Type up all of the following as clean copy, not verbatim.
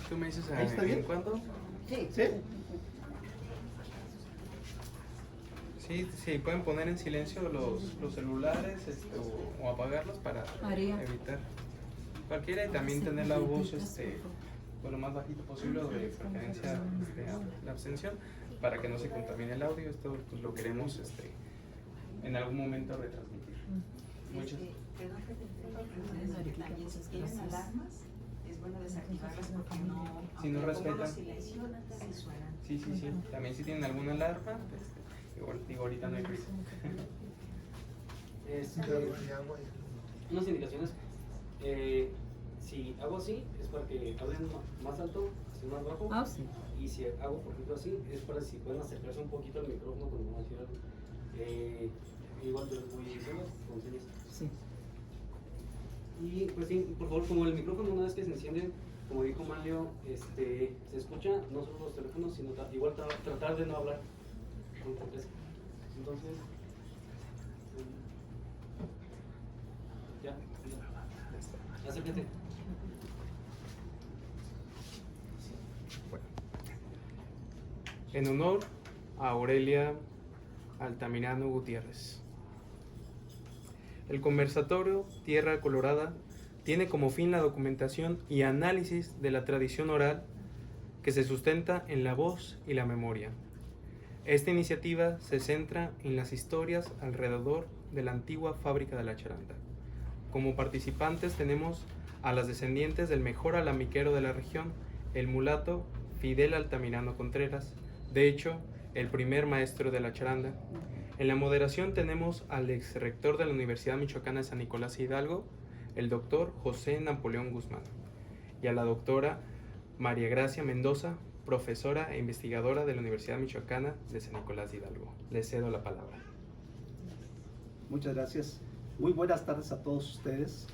Tú me dices ¿Está bien? ¿en cuándo? Sí. ¿Sí? Sí, pueden poner en silencio los celulares o apagarlos para María. evitar cualquiera y también tener la voz lo más bajito posible o de preferencia la abstención para que no se contamine el audio. Esto pues, lo queremos en algún momento retransmitir. Muchas. Perdón que te interrumpa, quienes tienen alarmas, es bueno desactivarlas porque no, Si no respetan. los silencian, sí suenan. Sí. También si tienen alguna alarma, igual digo, ahorita no hay prisa. Unas indicaciones. Si hago así, es para que hablen más alto, así más bajo. Ah, sí. Y si hago, por ejemplo, así, es para si pueden acercarse un poquito al micrófono cuando van a decir algo. Igual yo les voy diciendo, entonces. Sí. Y pues sí, por favor, como el micrófono una vez que se enciende, como dijo Manlio, se escucha no solo los teléfonos, sino igual tratar de no hablar. Entonces, ya, acércate. Bueno. En honor a Aurelia Altamirano Gutiérrez. El conversatorio Tierra Colorada tiene como fin la documentación y análisis de la tradición oral que se sustenta en la voz y la memoria. Esta iniciativa se centra en las historias alrededor de la antigua fábrica de la charanda. Como participantes tenemos a las descendientes del mejor alamiquero de la región, el mulato Fidel Altamirano Contreras, de hecho, el primer maestro de la charanda. En la moderación tenemos al ex rector de la Universidad Michoacana de San Nicolás Hidalgo, el doctor José Napoleón Guzmán, y a la doctora María Gracia Mendoza, profesora e investigadora de la Universidad Michoacana de San Nicolás Hidalgo. Les cedo la palabra. Muchas gracias. Muy buenas tardes a todos ustedes.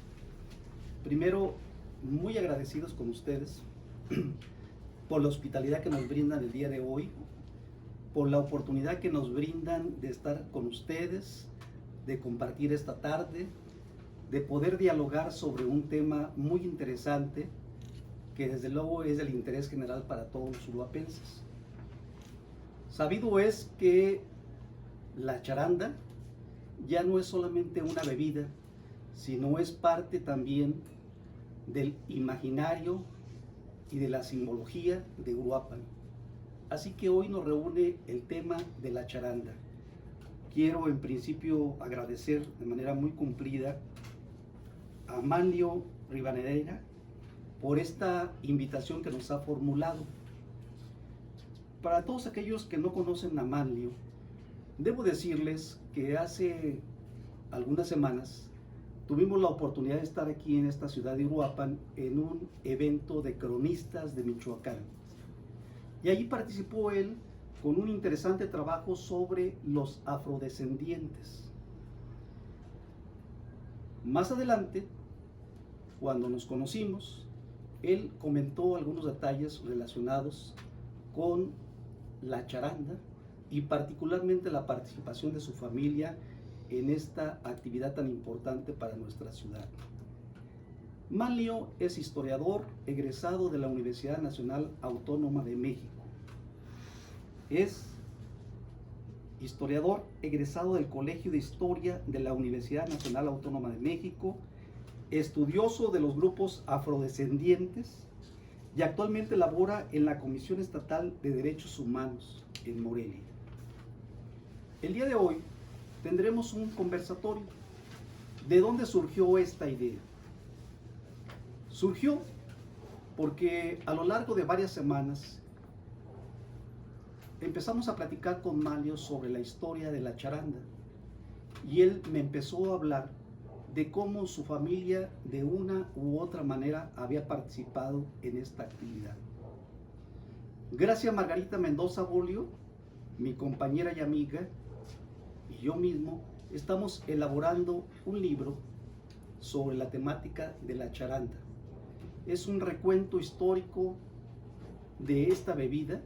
Primero, muy agradecidos con ustedes por la hospitalidad que nos brindan el día de hoy, por la oportunidad que nos brindan de estar con ustedes, de compartir esta tarde, de poder dialogar sobre un tema muy interesante que desde luego es del interés general para todos los uruapenses. Sabido es que la charanda ya no es solamente una bebida, sino es parte también del imaginario y de la simbología de Uruapan. Así que hoy nos reúne el tema de la charanda. Quiero en principio agradecer de manera muy cumplida a Manlio Rivadeneira por esta invitación que nos ha formulado. Para todos aquellos que no conocen a Manlio, debo decirles que hace algunas semanas tuvimos la oportunidad de estar aquí en esta ciudad de Uruapan en un evento de cronistas de Michoacán. Y allí participó él con un interesante trabajo sobre los afrodescendientes. Más adelante, cuando nos conocimos, él comentó algunos detalles relacionados con la charanda y particularmente la participación de su familia en esta actividad tan importante para nuestra ciudad. Manlio es historiador egresado de la Universidad Nacional Autónoma de México. Es historiador egresado del Colegio de Historia de la Universidad Nacional Autónoma de México, estudioso de los grupos afrodescendientes y actualmente labora en la Comisión Estatal de Derechos Humanos en Morelia. El día de hoy tendremos un conversatorio. ¿De dónde surgió esta idea? Surgió porque a lo largo de varias semanas empezamos a platicar con Manlio sobre la historia de la charanda y él me empezó a hablar de cómo su familia de una u otra manera había participado en esta actividad. Gracias a Margarita Mendoza Bolio, mi compañera y amiga, y yo mismo estamos elaborando un libro sobre la temática de la charanda. Es un recuento histórico de esta bebida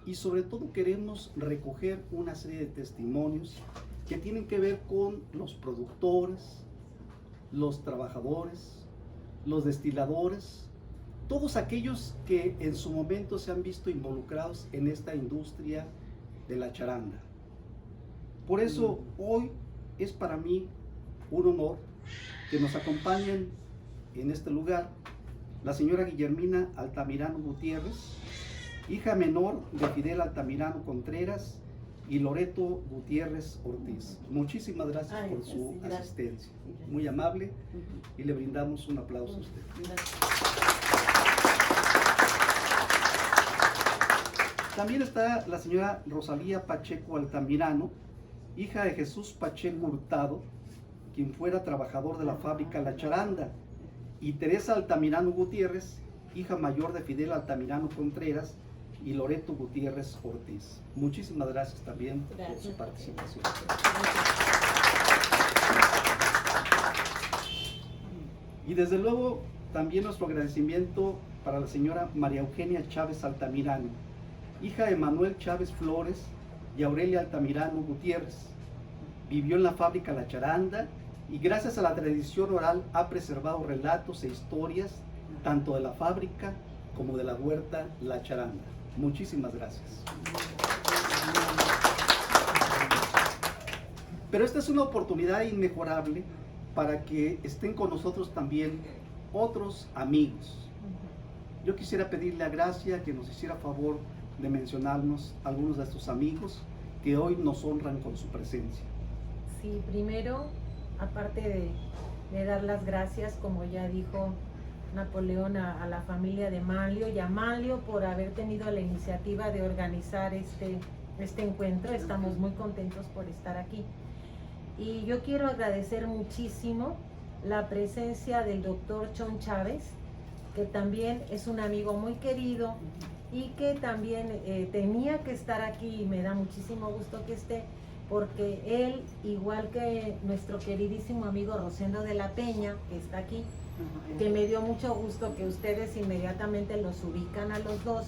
y sobre todo queremos recoger una serie de testimonios que tienen que ver con los productores, los trabajadores, los destiladores, todos aquellos que en su momento se han visto involucrados en esta industria de la charanda. Por eso hoy es para mí un honor que nos acompañen en este lugar la señora Guillermina Altamirano Gutiérrez, hija menor de Fidel Altamirano Contreras y Loreto Gutiérrez Ortiz. Muchísimas gracias por su asistencia. Muy amable, y le brindamos un aplauso a usted. También está la señora Rosalía Pacheco Altamirano, hija de Jesús Pacheco Hurtado, quien fuera trabajador de la fábrica La Charanda, y Teresa Altamirano Gutiérrez, hija mayor de Fidel Altamirano Contreras y Loreto Gutiérrez Ortiz. Muchísimas gracias también por su participación. Y desde luego también nuestro agradecimiento para la señora María Eugenia Chávez Altamirano, hija de Manuel Chávez Flores y Aurelia Altamirano Gutiérrez. Vivió en la fábrica La Charanda y gracias a la tradición oral ha preservado relatos e historias tanto de la fábrica como de la huerta La Charanda. Muchísimas gracias. Pero esta es una oportunidad inmejorable para que estén con nosotros también otros amigos. Yo quisiera pedirle a Gracia que nos hiciera favor de mencionarnos algunos de estos amigos que hoy nos honran con su presencia. Sí, primero, aparte de dar las gracias, como ya dijo Napoleón, a la familia de Manlio y a Manlio por haber tenido la iniciativa de organizar este encuentro. Estamos muy contentos por estar aquí. Y yo quiero agradecer muchísimo la presencia del doctor Chon Chávez, que también es un amigo muy querido y que también tenía que estar aquí, y me da muchísimo gusto que esté, porque él, igual que nuestro queridísimo amigo Rosendo de la Peña, que está aquí, que me dio mucho gusto que ustedes inmediatamente los ubican a los dos,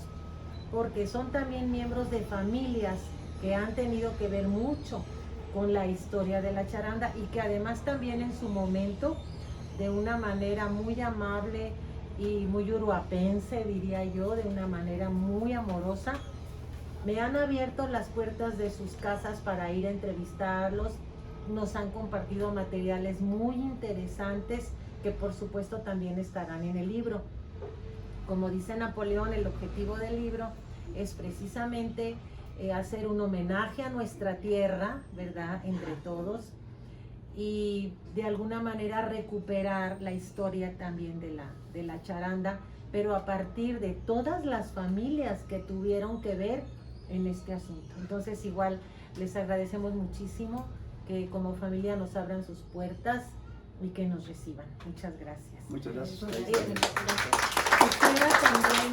porque son también miembros de familias que han tenido que ver mucho con la historia de la charanda y que además también en su momento, de una manera muy amable y muy uruapense, diría yo, de una manera muy amorosa, me han abierto las puertas de sus casas para ir a entrevistarlos. Nos han compartido materiales muy interesantes que por supuesto también estarán en el libro. Como dice Napoleón, el objetivo del libro es precisamente hacer un homenaje a nuestra tierra, ¿verdad?, entre todos, y de alguna manera recuperar la historia también de la charanda, pero a partir de todas las familias que tuvieron que ver en este asunto. Entonces igual les agradecemos muchísimo que como familia nos abran sus puertas y que nos reciban. Muchas gracias. Muchas gracias. Quisiera también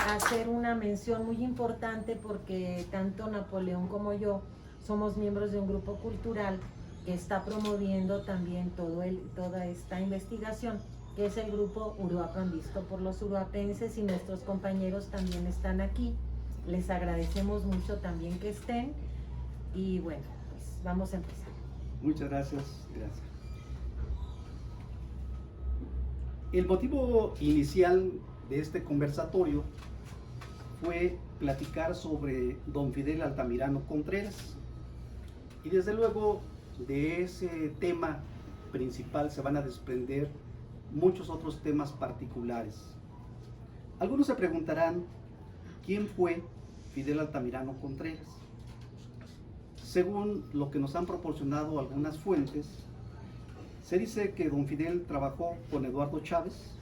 hacer una mención muy importante porque tanto Napoleón como yo somos miembros de un grupo cultural que está promoviendo también toda esta investigación, que es el grupo Uruapan Visto por los Uruapenses, y nuestros compañeros también están aquí. Les agradecemos mucho también que estén y bueno, pues vamos a empezar. Muchas gracias. Gracias. El motivo inicial de este conversatorio fue platicar sobre don Fidel Altamirano Contreras, y desde luego de ese tema principal se van a desprender muchos otros temas particulares. Algunos se preguntarán quién fue Fidel Altamirano Contreras. Según lo que nos han proporcionado algunas fuentes, se dice que don Fidel trabajó con Eduardo Chávez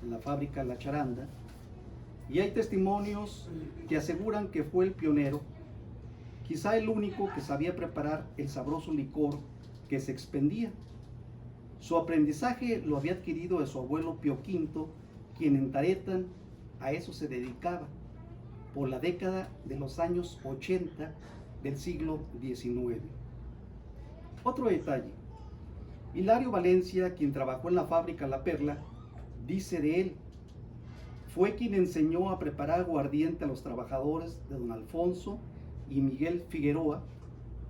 en la fábrica La Charanda, y hay testimonios que aseguran que fue el pionero, quizá el único que sabía preparar el sabroso licor que se expendía. Su aprendizaje lo había adquirido de su abuelo Pío V, quien en Taretán a eso se dedicaba, por la década de los años 80 del siglo XIX. Otro detalle: Hilario Valencia, quien trabajó en la fábrica La Perla, dice de él: fue quien enseñó a preparar aguardiente a los trabajadores de don Alfonso y Miguel Figueroa,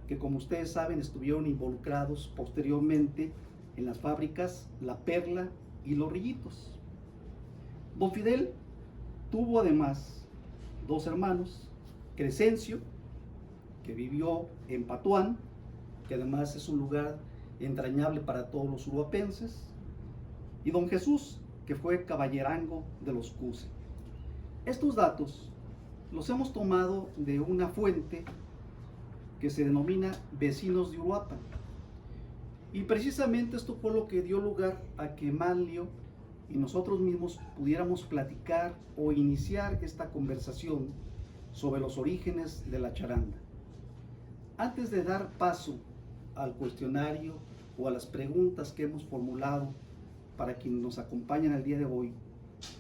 que como ustedes saben estuvieron involucrados posteriormente en las fábricas La Perla y Los Rillitos. Don Fidel tuvo además dos hermanos, Crescencio, que vivió en Patuán, que además es un lugar entrañable para todos los uruapenses, y don Jesús, que fue caballerango de los Cuse. Estos datos los hemos tomado de una fuente que se denomina Vecinos de Uruapan. Y precisamente esto fue lo que dio lugar a que Manlio y nosotros mismos pudiéramos platicar o iniciar esta conversación sobre los orígenes de la charanda. Antes de dar paso al cuestionario o a las preguntas que hemos formulado para quienes nos acompañan el día de hoy,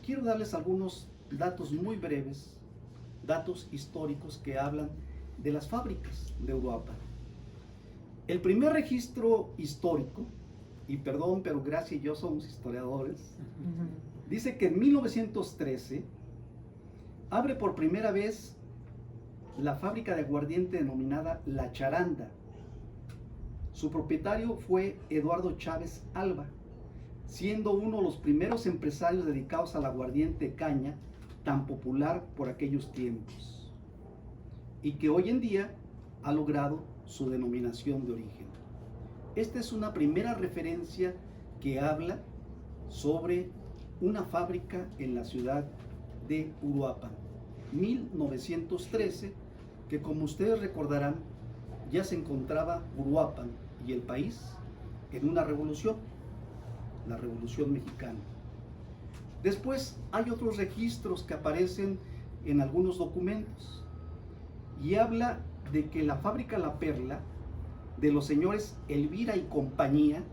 quiero darles algunos datos muy breves, datos históricos que hablan de las fábricas de Uruapan. El primer registro histórico, y perdón, pero Gracia y yo somos historiadores, dice que en 1913 abre por primera vez la fábrica de aguardiente denominada La Charanda. Su propietario fue Eduardo Chávez Alba, siendo uno de los primeros empresarios dedicados al aguardiente de caña, tan popular por aquellos tiempos, y que hoy en día ha logrado su denominación de origen. Esta es una primera referencia que habla sobre una fábrica en la ciudad de Uruapan, 1913, que como ustedes recordarán, ya se encontraba Uruapan y el país en una revolución, la Revolución Mexicana. Después hay otros registros que aparecen en algunos documentos y habla de que la fábrica La Perla de los señores Elvira y compañía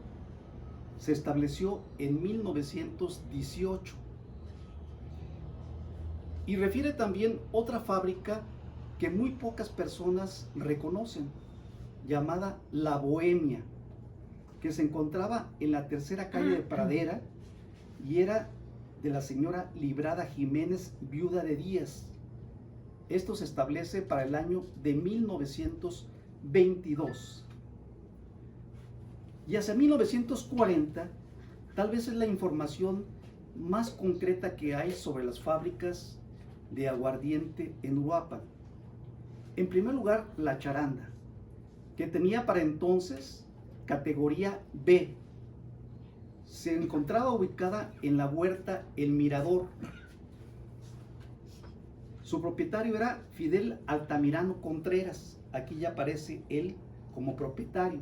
se estableció en 1918. Y refiere también otra fábrica que muy pocas personas reconocen, llamada La Bohemia, que se encontraba en la tercera calle de Pradera y era de la señora Librada Jiménez, viuda de Díaz. Esto se establece para el año de 1922. Y hacia 1940, tal vez es la información más concreta que hay sobre las fábricas de aguardiente en Uruapan. En primer lugar, La Charanda, que tenía para entonces categoría B. Se encontraba ubicada en la huerta El Mirador. Su propietario era Fidel Altamirano Contreras, aquí ya aparece él como propietario,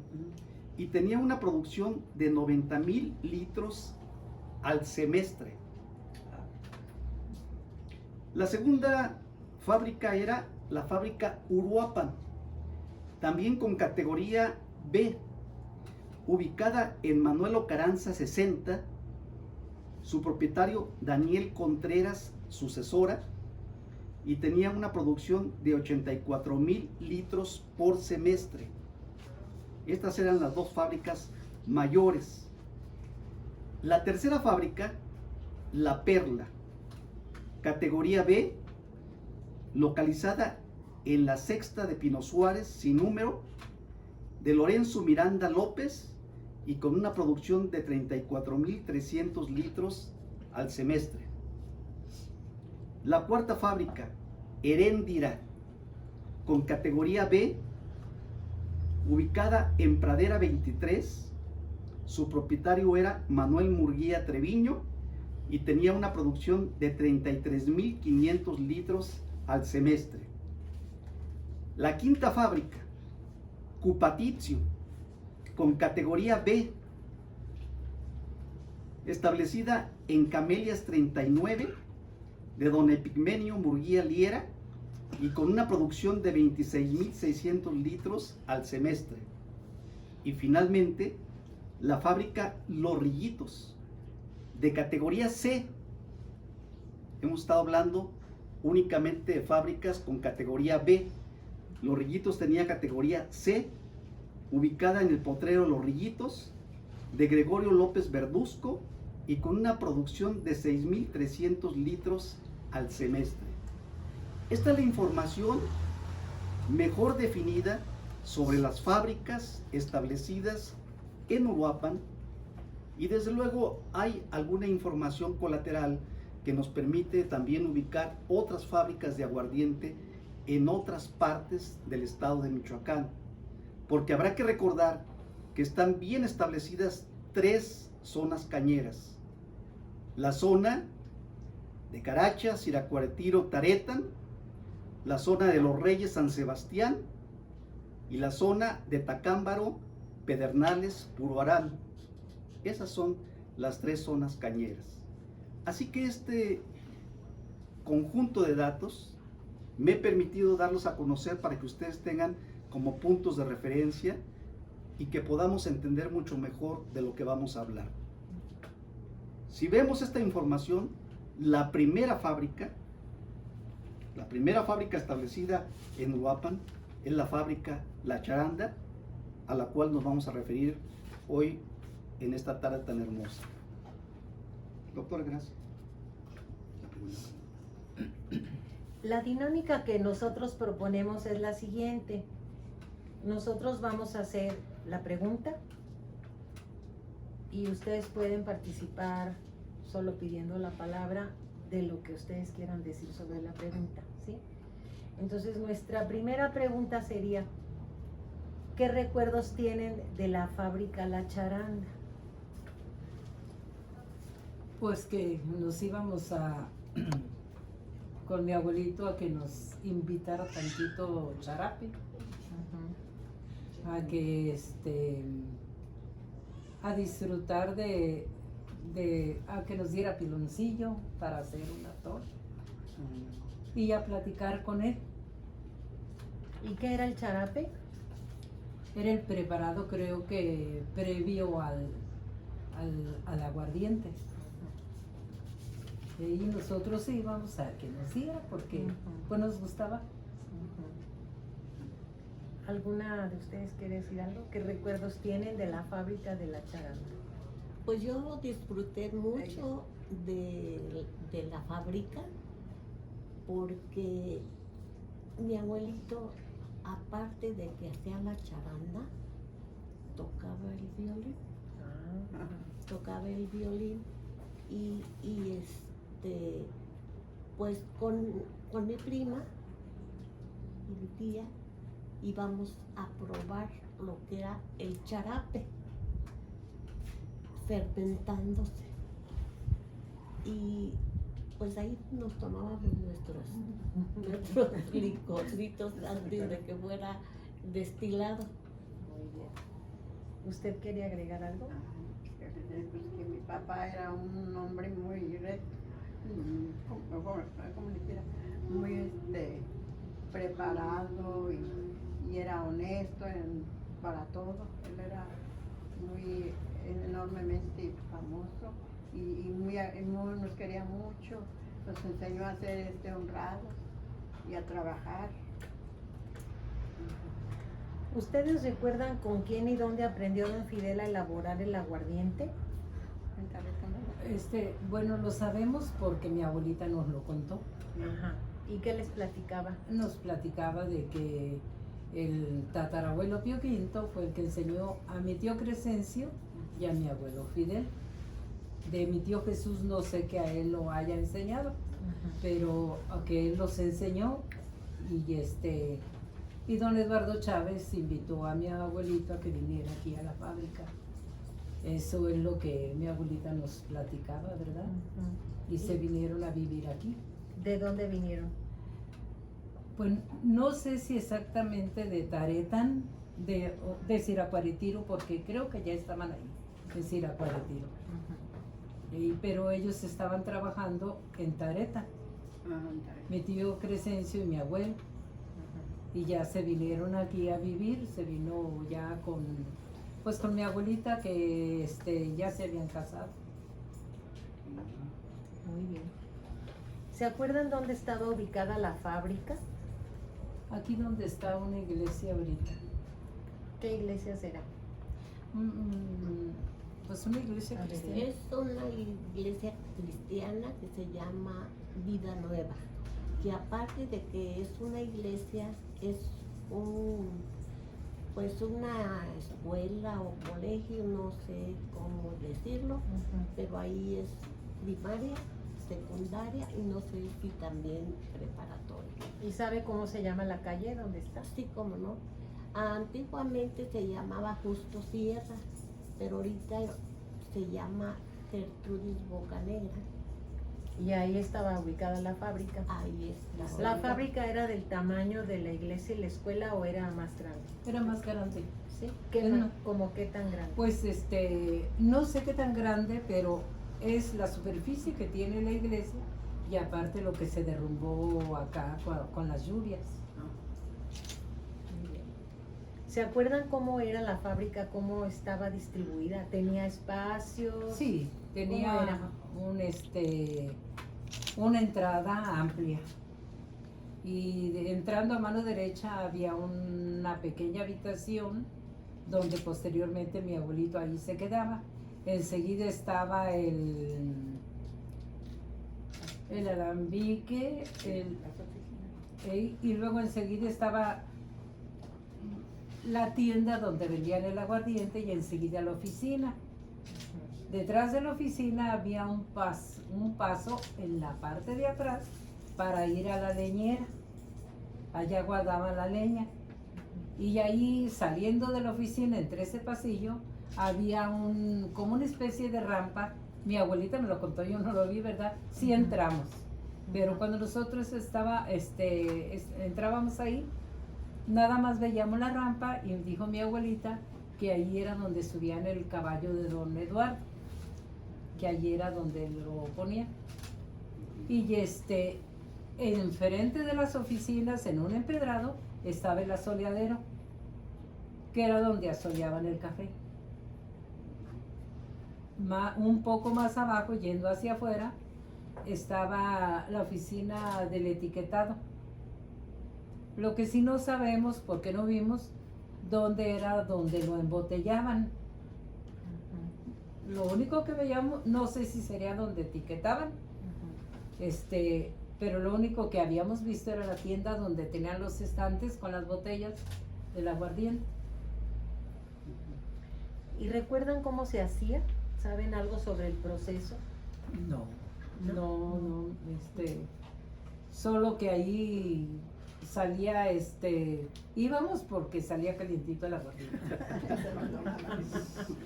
y tenía una producción de 90,000 litros al semestre. La segunda fábrica era la fábrica Uruapan, también con categoría B, ubicada en Manuel Ocaranza 60, su propietario Daniel Contreras, sucesora, y tenía una producción de 84,000 litros por semestre. Estas eran las dos fábricas mayores. La tercera fábrica, La Perla, categoría B, localizada en la sexta de Pino Suárez, sin número, de Lorenzo Miranda López, y con una producción de 34,300 litros al semestre. La cuarta fábrica, Heréndira, con categoría B, ubicada en Pradera 23, su propietario era Manuel Murguía Treviño y tenía una producción de 33,500 litros al semestre. La quinta fábrica, Cupatizio, con categoría B, establecida en Camelias 39, de don Epigmenio Murguía Liera, y con una producción de 26,600 litros al semestre. Y finalmente, la fábrica Los Rillitos, de categoría C. Hemos estado hablando únicamente de fábricas con categoría B. Los Rillitos tenía categoría C, ubicada en el potrero Los Rillitos, de Gregorio López Verduzco, y con una producción de 6,300 litros al semestre. Esta es la información mejor definida sobre las fábricas establecidas en Uruapan, y desde luego hay alguna información colateral que nos permite también ubicar otras fábricas de aguardiente en otras partes del estado de Michoacán, porque habrá que recordar que están bien establecidas 3 zonas cañeras: la zona de Caracha, Siracuaretiro, Taretan, la zona de Los Reyes, San Sebastián, y la zona de Tacámbaro, Pedernales, Puroarán. Esas son las 3 zonas cañeras. Así que este conjunto de datos me he permitido darlos a conocer para que ustedes tengan como puntos de referencia y que podamos entender mucho mejor de lo que vamos a hablar. Si vemos esta información, la primera fábrica establecida en Uruapan es la fábrica La Charanda, a la cual nos vamos a referir hoy en esta tarde tan hermosa. Doctor, gracias. La dinámica que nosotros proponemos es la siguiente. Nosotros vamos a hacer la pregunta y ustedes pueden participar solo pidiendo la palabra de lo que ustedes quieran decir sobre la pregunta, ¿sí? Entonces, nuestra primera pregunta sería: ¿qué recuerdos tienen de la fábrica La Charanda? Pues que nos íbamos con mi abuelito a que nos invitara tantito charape, a que a disfrutar a que nos diera piloncillo para hacer un atole y a platicar con él. ¿Y qué era el charape? Era el preparado, creo que previo al aguardiente. Y nosotros íbamos a que nos diera porque pues nos gustaba. ¿Alguna de ustedes quiere decir algo? ¿Qué recuerdos tienen de la fábrica de La Charanda? Pues yo disfruté mucho de la fábrica porque mi abuelito, aparte de que hacía la charanda, tocaba el violín y pues con mi prima y mi tía íbamos a probar lo que era el charape fermentándose, pues ahí nos tomábamos nuestros licorcitos antes de que fuera destilado. Muy bien. ¿Usted quería agregar algo? Pues que mi papá era un hombre muy recto, como dijera, muy preparado y era honesto para todo. Él era muy enormemente famoso y muy nos quería mucho. Nos enseñó a ser honrados y a trabajar. ¿Ustedes recuerdan con quién y dónde aprendió don Fidel a elaborar el aguardiente? Bueno, lo sabemos porque mi abuelita nos lo contó. Ajá. ¿Y qué les platicaba? Nos platicaba de que el tatarabuelo Pío V fue el que enseñó a mi tío Crescencio y a mi abuelo Fidel. De mi tío Jesús no sé que a él lo haya enseñado, pero a que él los enseñó y don Eduardo Chávez invitó a mi abuelito a que viniera aquí a la fábrica. Eso es lo que mi abuelita nos platicaba, ¿verdad? Y se vinieron a vivir aquí. ¿De dónde vinieron? Pues no sé si exactamente de Taretan, de Siracuaretiro, porque creo que ya estaban ahí, en Siracuaretiro. Pero ellos estaban trabajando en Taretan. Mi tío Crescencio y mi abuelo. Y ya se vinieron aquí a vivir, se vino ya con mi abuelita que ya se habían casado. Muy bien. ¿Se acuerdan dónde estaba ubicada la fábrica? Aquí donde está una iglesia ahorita. ¿Qué iglesia será? Pues una iglesia cristiana. Es una iglesia cristiana que se llama Vida Nueva, que aparte de que es una iglesia, es una escuela o colegio, no sé cómo decirlo, pero ahí es primaria, secundaria y no sé si también preparatoria. ¿Y sabe cómo se llama la calle donde está? Así como no. Antiguamente se llamaba Justo Sierra, pero ahorita se llama Gertrudis Bocanegra. Y ahí estaba ubicada la fábrica. Ahí está. ¿La fábrica era del tamaño de la iglesia y la escuela o era más grande? Era más grande. ¿Sí? ¿Qué No. ¿Cómo qué tan grande? Pues no sé qué tan grande, pero es la superficie que tiene la iglesia y aparte lo que se derrumbó acá con las lluvias. Muy bien. ¿Se acuerdan cómo era la fábrica, cómo estaba distribuida? ¿Tenía espacios? Sí, ¿Cómo tenía era? una entrada amplia. Y entrando a mano derecha había una pequeña habitación donde posteriormente mi abuelito ahí se quedaba. Enseguida estaba el alambique, y luego enseguida estaba la tienda donde vendían el aguardiente y enseguida la oficina. Detrás de la oficina había un paso en la parte de atrás para ir a la leñera. Allá guardaban la leña. Y ahí, saliendo de la oficina, entre ese pasillo, había como una especie de rampa. Mi abuelita me lo contó, yo no lo vi, ¿verdad? Sí entramos. Pero cuando nosotros entrábamos ahí, nada más veíamos la rampa y dijo mi abuelita que ahí era donde subían el caballo de don Eduardo, que allí era donde lo ponían. Y enfrente de las oficinas, en un empedrado, estaba el asoleadero, que era donde asoleaban el café. Un poco más abajo, yendo hacia afuera, estaba la oficina del etiquetado. Lo que sí no sabemos, porque no vimos, dónde era donde lo embotellaban. Lo único que veíamos, no sé si sería donde etiquetaban, pero lo único que habíamos visto era la tienda donde tenían los estantes con las botellas del aguardiente. ¿Y recuerdan cómo se hacía? ¿Saben algo sobre el proceso? No, solo que ahí salía, íbamos porque salía calientito el aguardiente.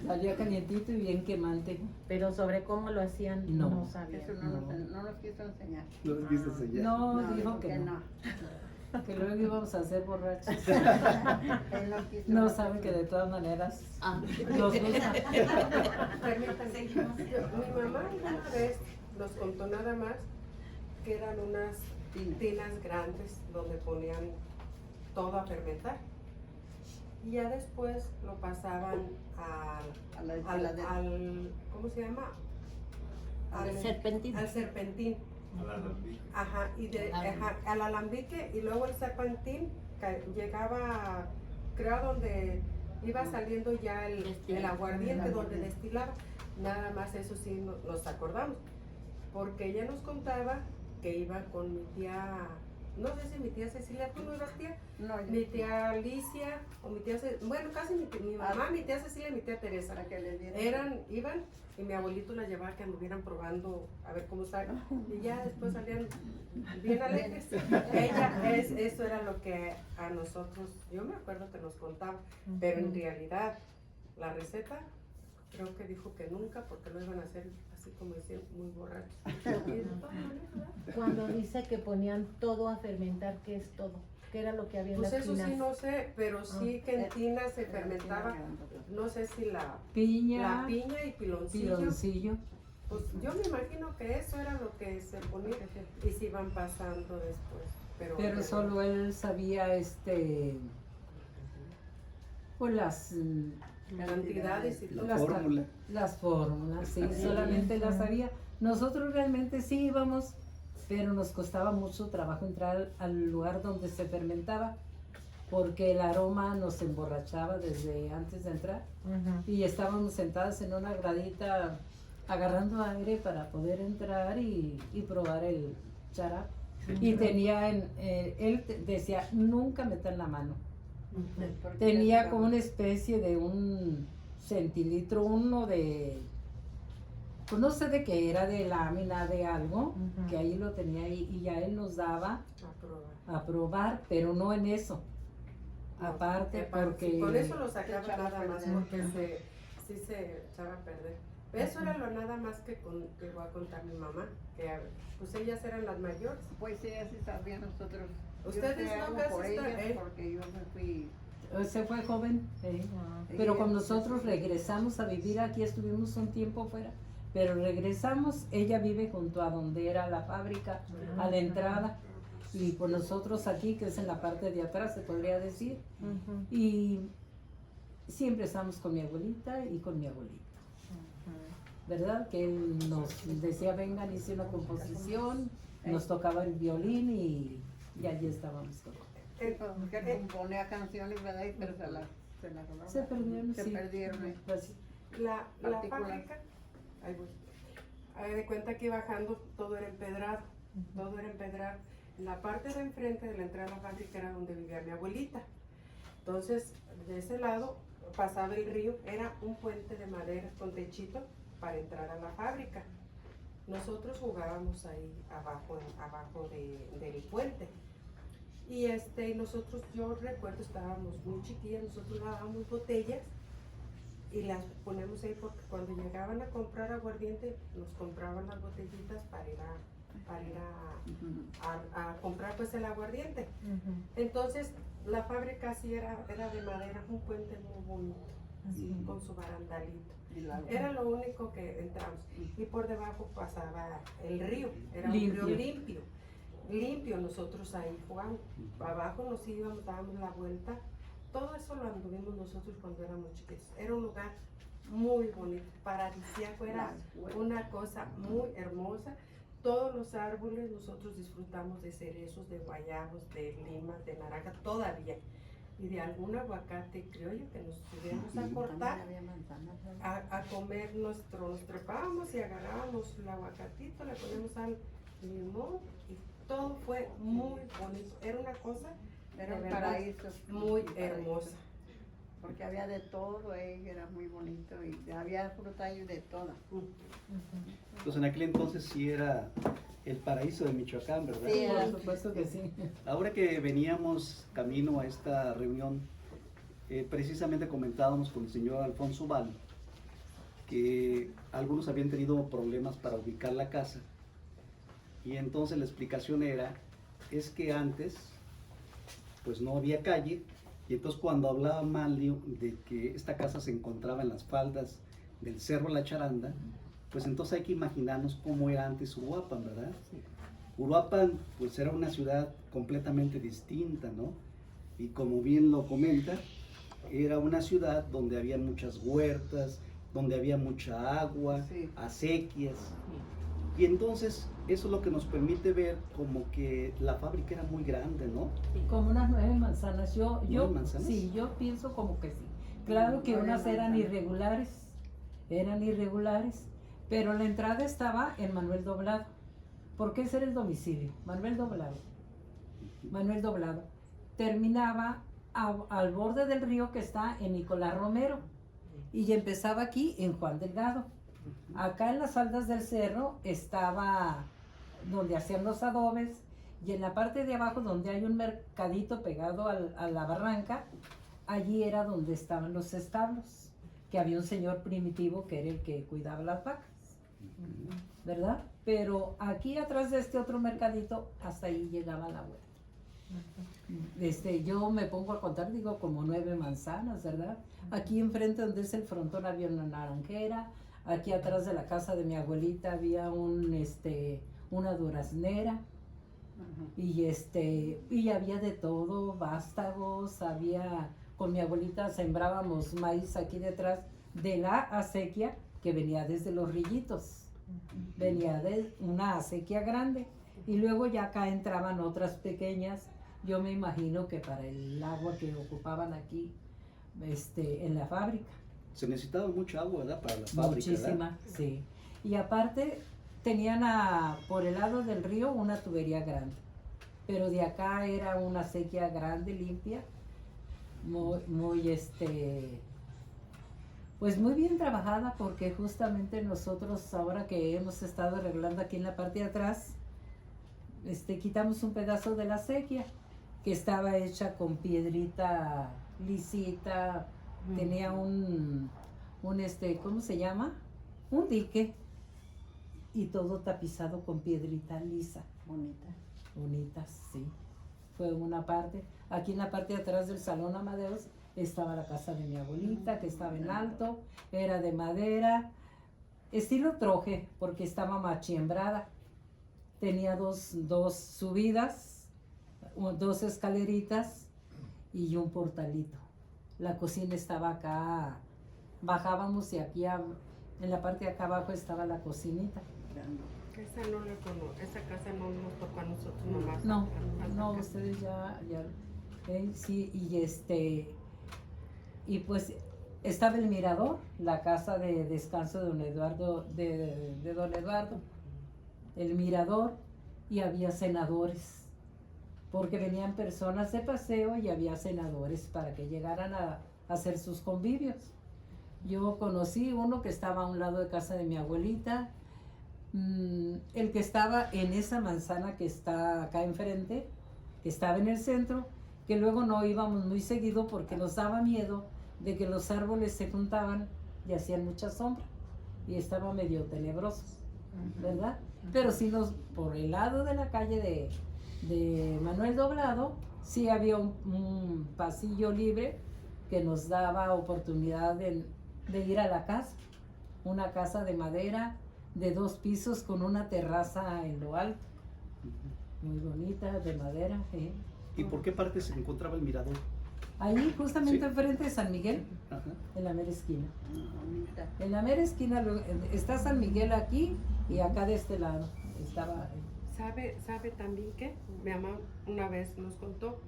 Salía calientito y bien quemante. Pero sobre cómo lo hacían no sabían. Eso no nos quiso enseñar. No les quise enseñar. No, dijo que no. Que luego íbamos a ser borrachos. Él no quiso. No saben que de todas maneras nos gusta. Permítanme. Mi mamá una vez nos contó nada más que eran unas tinas grandes donde ponían todo a fermentar. Y ya después lo pasaban al ¿cómo se llama? Al serpentín. Al serpentín. Ajá, al alambique, y luego el serpentín llegaba, creo, donde iba saliendo ya el aguardiente, donde destilaba. Nada más eso sí nos acordamos, porque ella nos contaba que iba con mi tía, no sé si mi tía Cecilia, ¿tú no ibas, tía? No, yo Mi tía Alicia, o mi tía, bueno, casi mi mamá, mi tía Cecilia y mi tía Teresa. para que le dieran. Iban, y mi abuelito las llevaba a que anduvieran probando a ver cómo sale, y ya después salían bien alegres. Eso era lo que a nosotros, yo me acuerdo que nos contaba, pero en realidad la receta creo que dijo que nunca, porque lo iban a hacer así como dicen, muy borrachos. Y de todas maneras, ¿verdad? Cuando dice que ponían todo a fermentar, ¿qué es todo? ¿Qué era lo que había en Pues las eso tinas? sí no sé, pero sí que en tinas se fermentaba, no sé si la Piña, piña y piloncillo. Pues yo me imagino que eso era lo que se ponía y se iban pasando después. Pero solo él sabía pues las cantidades y todo. La fórmula. Las fórmulas, sí, solamente las sabía. Nosotros realmente sí íbamos, pero nos costaba mucho trabajo entrar al lugar donde se fermentaba, porque el aroma nos emborrachaba desde antes de entrar. Y estábamos sentadas en una gradita agarrando aire para poder entrar y probar el charap. Y tenía, él decía, nunca metan la mano. Tenía como una especie de un centilitro, uno de pues no sé de qué era, de lámina, de algo, Ujú. que ahí lo tenía ahí, y ya él nos daba A a probar, pero no en eso. Aparte, porque... sí, con eso lo sacaba Se echaba a nada más perder. porque sí se echaba a perder. Eso era lo nada más que voy a contar mi mamá, que pues ellas eran las mayores. Pues sí, así sabía nosotros. Ustedes yo sé no algo casi por están- ellas, porque yo me fui. Se fue joven, Ah. pero cuando nosotros regresamos a vivir aquí, estuvimos un tiempo fuera, pero regresamos, ella vive junto a donde era la fábrica, a la entrada, y pues nosotros aquí, que es en la parte de atrás, se podría decir, Ujú. y siempre estamos con mi abuelita y con mi abuelito, ¿verdad? Que él nos decía, vengan, hice una composición, nos tocaba el violín y allí estábamos todos. Que componía canciones, ¿verdad? Pero Se perdieron, se sí. perdieron. Pues, La Particular. fábrica, ahí voy. Haga de cuenta que bajando todo era empedrado, todo era empedrado. En la parte de enfrente de la entrada a la fábrica era donde vivía mi abuelita. Entonces, de ese lado pasaba el río, era un puente de madera con techito para entrar a la fábrica. Nosotros jugábamos ahí abajo del puente. Y nosotros, yo recuerdo, estábamos muy chiquillas, nosotros dábamos botellas y las ponemos ahí porque cuando llegaban a comprar aguardiente, nos compraban las botellitas para ir a comprar pues el aguardiente. Ujú. Entonces, la fábrica sí era de madera, un puente muy bonito, así, con su barandalito. Era lo único que entramos. Y por debajo pasaba el río, era Limpio. un río limpio, nosotros ahí jugamos. Abajo nos íbamos, dábamos la vuelta. Todo eso lo anduvimos nosotros cuando éramos chiquitos. Era un lugar muy bonito, paradisíaco, era una cosa muy hermosa. Todos los árboles, nosotros disfrutamos de cerezos, de guayabos, de limas, de naranja, todavía. Y de algún aguacate criollo que nos pudiéramos a cortar, a comer nos trepábamos y agarrábamos el aguacatito, le poníamos al limón y todo fue muy bonito. Era una cosa Era de un verdad paraíso. muy un paraíso. hermosa. Porque había de todo, era muy bonito y había fruta y de toda. Pues en aquel entonces sí era el paraíso de Michoacán, ¿verdad? Sí, por supuesto que sí. Ahora que veníamos camino a esta reunión, precisamente comentábamos con el señor Alfonso Val que algunos habían tenido problemas para ubicar la casa y entonces la explicación es que antes pues no había calle y entonces cuando hablaba Manlio de que esta casa se encontraba en las faldas del Cerro La Charanda, pues entonces hay que imaginarnos cómo era antes Uruapan, ¿verdad? Uruapan pues era una ciudad completamente distinta, ¿no? Y como bien lo comenta, era una ciudad donde había muchas huertas, donde había mucha agua, Sí. acequias. Y entonces eso es lo que nos permite ver como que la fábrica era muy grande, ¿no? Como unas 9 manzanas. ¿9 manzanas? Sí, yo pienso como que sí. Claro que 9 unas eran manzanas. irregulares, pero la entrada estaba en Manuel Doblado. ¿Por qué ese era el domicilio? Manuel Doblado. Terminaba al borde del río que está en Nicolás Romero y empezaba aquí en Juan Delgado. Acá en las faldas del cerro estaba donde hacían los adobes y en la parte de abajo donde hay un mercadito pegado a la barranca, allí era donde estaban los establos, que había un señor primitivo que era el que cuidaba las vacas, ¿verdad? Pero aquí atrás de este otro mercadito, hasta ahí llegaba la huerta. Yo me pongo a contar, digo, como 9 manzanas, ¿verdad? Aquí enfrente donde es el frontón había una naranjera, aquí atrás de la casa de mi abuelita había una duraznera, y había de todo, vástagos, con mi abuelita sembrábamos maíz aquí detrás de la acequia que venía desde los rillitos, venía de una acequia grande, y luego ya acá entraban otras pequeñas. Yo me imagino que para el agua que ocupaban aquí, en la fábrica. Se necesitaba mucha agua, ¿verdad? Para la fábrica, Muchísima, ¿verdad? sí. Y aparte, tenían por el lado del río una tubería grande, pero de acá era una acequia grande, limpia, muy, Pues muy bien trabajada porque justamente nosotros ahora que hemos estado arreglando aquí en la parte de atrás, quitamos un pedazo de la acequia que estaba hecha con piedrita lisita, tenía un ¿cómo se llama? Un dique y todo tapizado con piedrita lisa. Bonitas, sí. Fue una parte. Aquí en la parte de atrás del Salón Amadeus estaba la casa de mi abuelita, que estaba en alto, era de madera, estilo troje, porque estaba machiembrada. Tenía dos subidas, 2 escaleritas y un portalito. La cocina estaba acá, bajábamos y aquí en la parte de acá abajo estaba la cocinita. Esa no la conozco, esa casa no nos tocó a nosotros nomás. No, ustedes ya sí, y pues estaba el mirador, la casa de descanso de don Eduardo, de don Eduardo, el mirador, y había senadores, porque venían personas de paseo y había senadores para que llegaran a hacer sus convivios. Yo conocí uno que estaba a un lado de casa de mi abuelita, el que estaba en esa manzana que está acá enfrente, que estaba en el centro, que luego no íbamos muy seguido porque nos daba miedo de que los árboles se juntaban y hacían mucha sombra y estaba medio tenebroso, ¿verdad? Pero sí por el lado de la calle de Manuel Doblado, sí había un pasillo libre que nos daba oportunidad de ir a la casa, una casa de madera de 2 pisos con una terraza en lo alto, muy bonita, de madera. ¿Y por qué parte se encontraba el mirador? Ahí justamente Sí. enfrente de San Miguel, Ajá. en la mera esquina. En la mera esquina está San Miguel aquí y acá de este lado estaba. ¿Sabe también que mi mamá una vez nos contó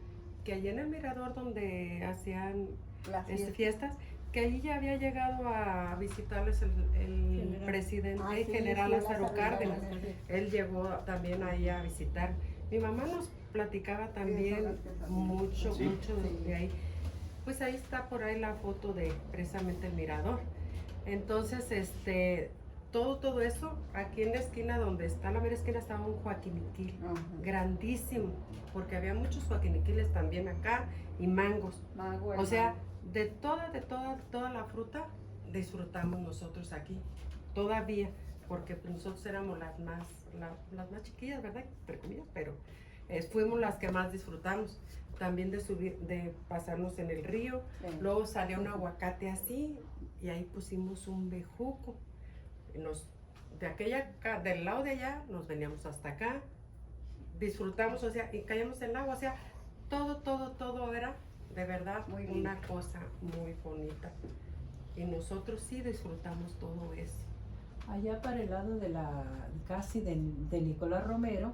que allí en el mirador donde hacían Las fiestas, que allí ya había llegado a visitarles el presidente Ah, sí, general sí, Lázaro Lázaro Cárdenas. Cárdenas. Él llegó también ahí a visitar. Mi mamá nos platicaba también mucho Sí. de ahí. Pues ahí está por ahí la foto de precisamente el mirador. Entonces, todo eso, aquí en la esquina donde está la mera esquina estaba un joaquiniquil grandísimo, porque había muchos joaquiniquiles también acá y mangos. O sea, de toda la fruta disfrutamos nosotros aquí, todavía, porque pues nosotros éramos las más chiquillas, ¿verdad? Entre comillas, pero fuimos las que más disfrutamos. También de pasarnos en el río, luego salía un aguacate así, y ahí pusimos un bejuco. Del lado de allá, nos veníamos hasta acá, disfrutamos, o sea, y caíamos en el agua, o sea, todo era de verdad una cosa muy bonita. Y nosotros sí disfrutamos todo eso. Allá para el lado de casi de Nicolás Romero,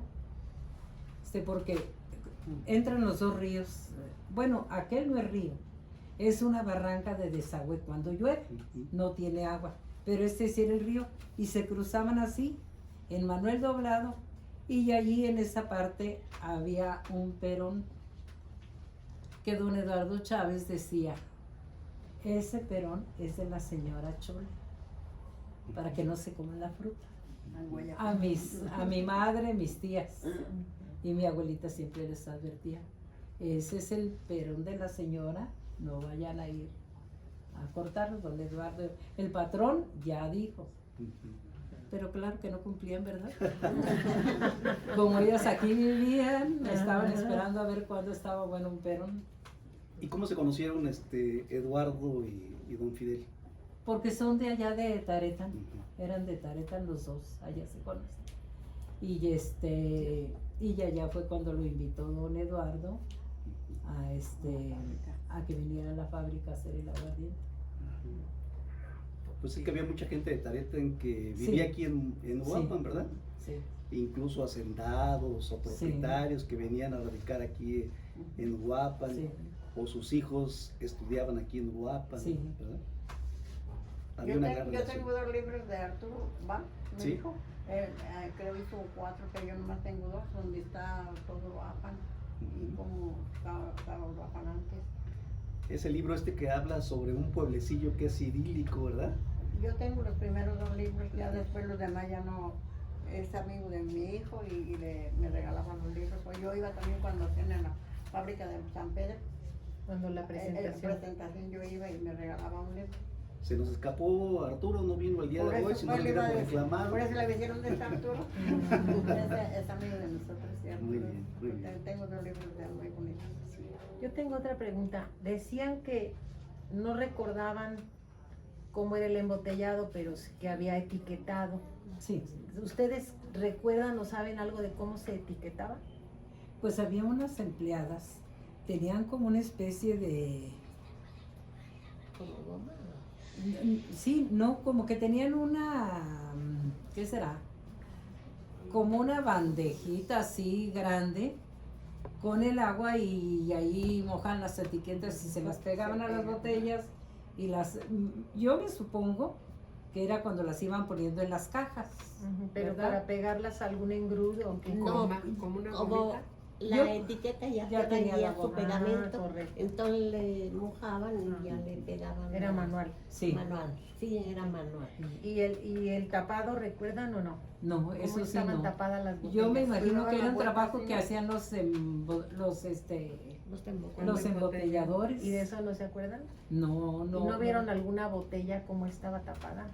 porque entran los 2 ríos. Bueno, aquel no es río, es una barranca de desagüe cuando llueve, no tiene agua, pero sí era el río, y se cruzaban así en Manuel Doblado, y allí en esa parte había un perón que don Eduardo Chávez decía: ese perón es de la señora Chole, para que no se coman la fruta. A mi madre, mis tías y mi abuelita siempre les advertía: ese es el perón de la señora, no vayan a ir a cortarlo. Don Eduardo, el patrón, ya dijo. Pero claro que no cumplían, ¿verdad? Como ellas aquí vivían, estaban esperando a ver cuándo estaba bueno un perón. ¿Y cómo se conocieron Eduardo y don Fidel? Porque son de allá de Taretan, eran de Taretan los 2, allá se conocen. Y allá fue cuando lo invitó don Eduardo a que viniera a la fábrica a hacer el aguardiente. Pues sí que había mucha gente de Taretan que vivía aquí en Uruapan, ¿verdad? Sí. Incluso hacendados o propietarios que venían a radicar aquí en Uruapan, o sus hijos estudiaban aquí en Uruapan, ¿verdad? Había una gran Yo relación. tengo 2 libros de Arturo Bank, mi Sí. hijo. Creo hizo 4, pero yo nomás tengo 2, donde está todo Uruapan y cómo estaba Uruapan antes. Es el libro este que habla sobre un pueblecillo que es idílico, ¿verdad? Yo tengo los primeros 2 libros, ya después los demás ya no. Es amigo de mi hijo y me regalaban los libros. Pues yo iba también cuando hacían en la fábrica de San Pedro. Cuando la En la presentación. presentación yo iba y me regalaba un libro. Se nos escapó Arturo, no vino el día de hoy, si no pues, lo le iba a hubiéramos decir, reclamado. por eso le hicieron de Arturo. Es amigo de nosotros, ¿cierto? Muy bien, muy bien. Tengo 2 libros de él muy bonitos. Yo tengo otra pregunta. Decían que no recordaban cómo era el embotellado, pero que había etiquetado. Sí, ¿Ustedes recuerdan o saben algo de cómo se etiquetaba? pues había unas empleadas, tenían como una especie de... Como goma. Sí, no, como que tenían una... ¿Qué será? Como una bandejita así grande con el agua y ahí mojan las etiquetas y se las pegaban a las botellas y las... Yo me supongo que era cuando las iban poniendo en las cajas. Pero ¿verdad? para pegarlas a algún engrudo o qué. No, Como una como gomita. la Yo- etiqueta ya ya tenía traía la su goma. pegamento, Correcto. entonces le mojaban y ya le pegaban. Era manual. Sí, Manual, sí, era manual. ¿Y el tapado recuerdan o no? no, ¿Cómo eso sí estaban no. tapadas las botellas? Yo me imagino Daban que era la un vuelta trabajo así, que ¿no? hacían los embotelladores. ¿Y de eso no se acuerdan? No, ¿Y no. no vieron alguna botella cómo estaba tapada?